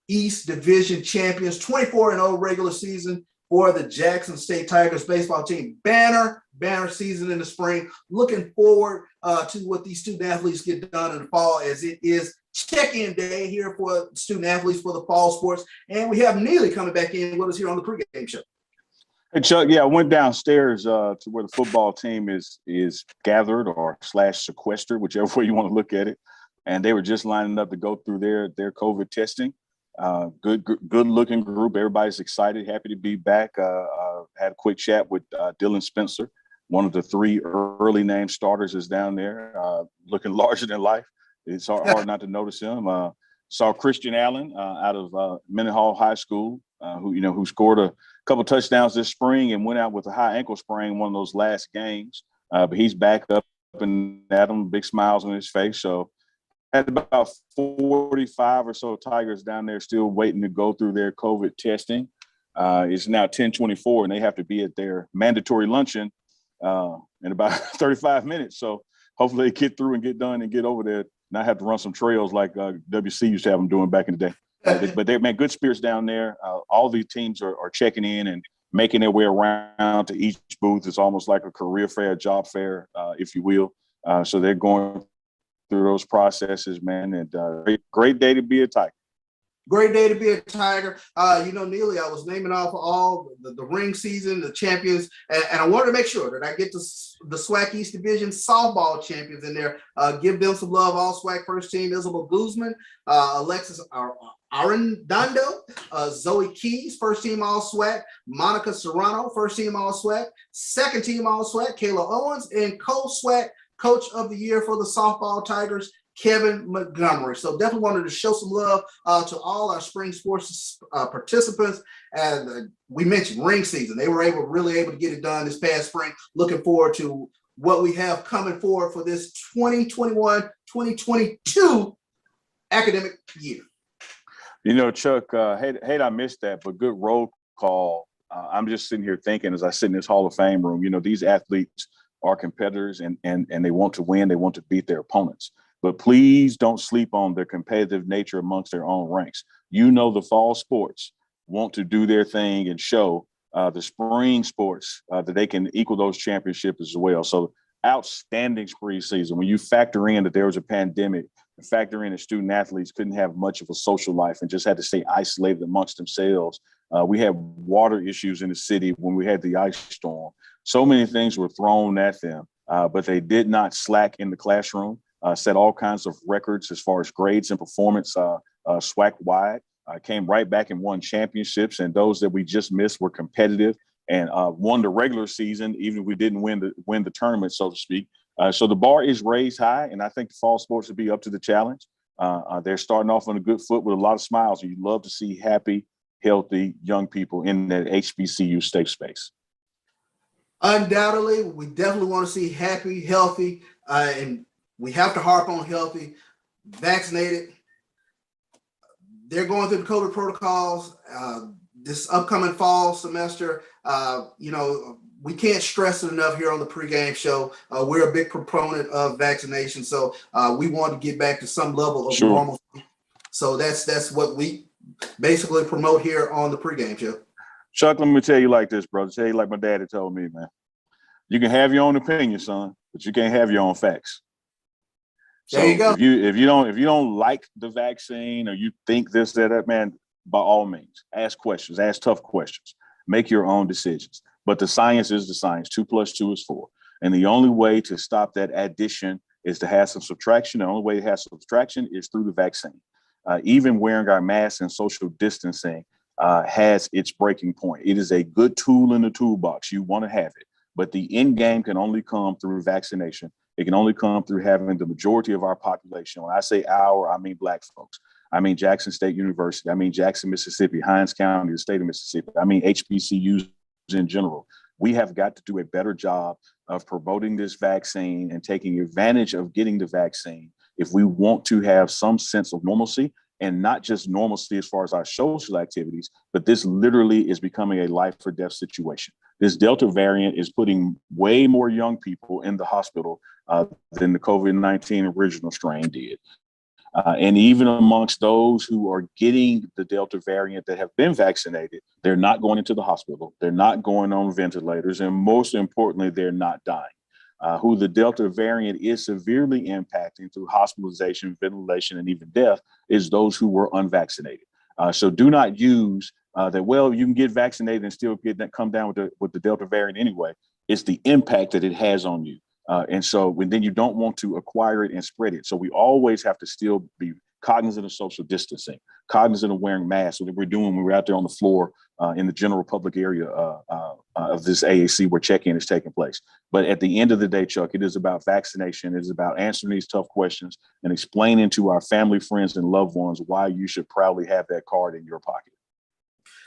Speaker 4: East Division champions, 24-0 regular season for the Jackson State Tigers baseball team. Banner season in the spring. Looking forward to what these student athletes get done in the fall, as it is check-in day here for student athletes for the fall sports. And we have Neely coming back in with us here on the pregame show.
Speaker 5: Hey, Chuck, I went downstairs to where the football team is gathered or /sequestered, whichever way you want to look at it. And they were just lining up to go through their COVID testing. Good looking group. Everybody's excited, happy to be back. Had a quick chat with Dylan Spencer, one of the 3 early name starters is down there, looking larger than life. It's hard not to notice him. Saw Christian Allen out of Mendenhall High School, who scored a couple touchdowns this spring and went out with a high ankle sprain one of those last games. But he's back up and at him, big smiles on his face. So had about 45 or so Tigers down there still waiting to go through their COVID testing. It's now 10:24 and they have to be at their mandatory luncheon in about 35 minutes. So hopefully they get through and get done and get over there, not have to run some trails like WC used to have them doing back in the day. But they're, man, good spirits down there. All these teams are checking in and making their way around to each booth. It's almost like a career fair, job fair, if you will. So they're going through those processes, man. And great day to be a Tiger.
Speaker 4: Great day to be a Tiger. Neely, I was naming off all the ring season, the champions, and I wanted to make sure that I get the SWAC East Division softball champions in there. Give them some love. All SWAC first team: Isabel Guzman, Alexis Arredondo, Zoe Keys, first team All SWAC, Monica Serrano, first team All SWAC, second team All SWAC, Kayla Owens, and co-SWAC coach of the year for the softball Tigers, Kevin Montgomery. So definitely wanted to show some love to all our spring sports participants. And we mentioned ring season. They were really able to get it done this past spring. Looking forward to what we have coming forward for this 2021-2022 academic year.
Speaker 5: Chuck, hate I missed that, but good roll call. I'm just sitting here thinking as I sit in this Hall of Fame room, these athletes are competitors and they want to win. They want to beat their opponents. But please don't sleep on their competitive nature amongst their own ranks. The fall sports want to do their thing and show the spring sports that they can equal those championships as well. So outstanding spring season. When you factor in that there was a pandemic, and factor in that student athletes couldn't have much of a social life and just had to stay isolated amongst themselves. We had water issues in the city when we had the ice storm. So many things were thrown at them. but they did not slack in the classroom, set all kinds of records as far as grades and performance SWAC wide, came right back and won championships. And those that we just missed were competitive and won the regular season, even if we didn't win the tournament, so to speak. So the bar is raised high, and I think the fall sports will be up to the challenge. They're starting off on a good foot with a lot of smiles. You love to see happy, healthy young people in that HBCU safe space.
Speaker 4: Undoubtedly, we definitely want to see happy, healthy, and we have to harp on healthy, vaccinated. They're going through the COVID protocols this upcoming fall semester. We can't stress it enough here on the pregame show. We're a big proponent of vaccination, so we want to get back to some level of normalcy. So that's what we basically promote here on the pregame show.
Speaker 5: Chuck, let me tell you like this, brother. Tell you like my daddy told me, man. You can have your own opinion, son, but you can't have your own facts. So
Speaker 4: there you go.
Speaker 5: If you don't like the vaccine or you think this, that, man, by all means, ask questions, ask tough questions, make your own decisions. But the science is the science. 2 + 2 is 4. And the only way to stop that addition is to have some subtraction. The only way to have subtraction is through the vaccine. Even wearing our masks and social distancing has its breaking point. It is a good tool in the toolbox. You want to have it. But the end game can only come through vaccination. It can only come through having the majority of our population. When I say our, I mean Black folks. I mean Jackson State University. I mean Jackson, Mississippi, Hinds County, the state of Mississippi. I mean HBCUs in general. We have got to do a better job of promoting this vaccine and taking advantage of getting the vaccine if we want to have some sense of normalcy, and not just normalcy as far as our social activities, but this literally is becoming a life or death situation. This Delta variant is putting way more young people in the hospital than the COVID-19 original strain did. And even amongst those who are getting the Delta variant that have been vaccinated, they're not going into the hospital. They're not going on ventilators. And most importantly, they're not dying. Who the Delta variant is severely impacting through hospitalization, ventilation, and even death is those who were unvaccinated. So do not use that, well, you can get vaccinated and still come down with the Delta variant anyway. It's the impact that it has on you. And so then you don't want to acquire it and spread it. So we always have to still be cognizant of social distancing, cognizant of wearing masks, what we're doing when we're out there on the floor in the general public area of this AAC where check-in is taking place. But at the end of the day, Chuck, it is about vaccination. It is about answering these tough questions and explaining to our family, friends, and loved ones why you should proudly have that card in your pocket.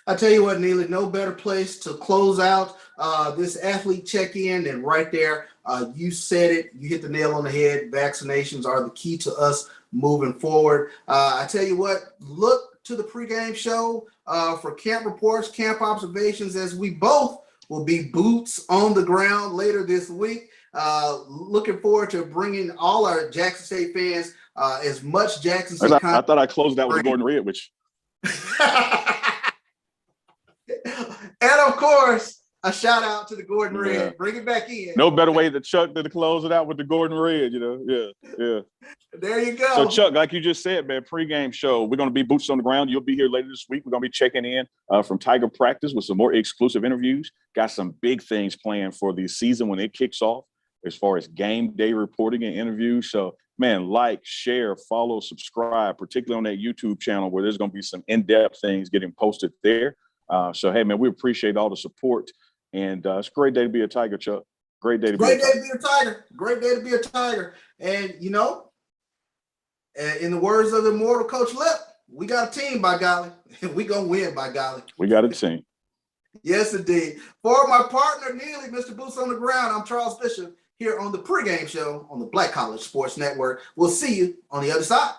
Speaker 4: I tell you what, Neely, no better place to close out this athlete check-in than right there. You said it. You hit the nail on the head. Vaccinations are the key to us moving forward. I tell you what, look to the pregame show for camp reports, camp observations, as we both will be boots on the ground later this week. Looking forward to bringing all our Jackson State fans as much Jackson State
Speaker 5: content. I thought I closed out with the Gordon Red, which.
Speaker 4: And of course, a shout out to the Gordon Red. Bring it back in.
Speaker 5: No better way to Chuck than to close it out with the Gordon Red, Yeah.
Speaker 4: There you go.
Speaker 5: So Chuck, like you just said, man, pregame show. We're going to be boots on the ground. You'll be here later this week. We're going to be checking in from Tiger practice with some more exclusive interviews. Got some big things planned for the season when it kicks off as far as game day reporting and interviews. So, man, like, share, follow, subscribe, particularly on that YouTube channel where there's going to be some in-depth things getting posted there. So, hey, man, we appreciate all the support. And it's a great day to be a Tiger, Chuck. Great day to be a Tiger.
Speaker 4: Great day to be a Tiger. And, in the words of the immortal Coach Lip, we got a team, by golly. We going to win, by golly.
Speaker 5: We got a team.
Speaker 4: Yes, indeed. For my partner, Neely, Mr. Boots on the Ground, I'm Charles Bishop here on the pregame show on the Black College Sports Network. We'll see you on the other side.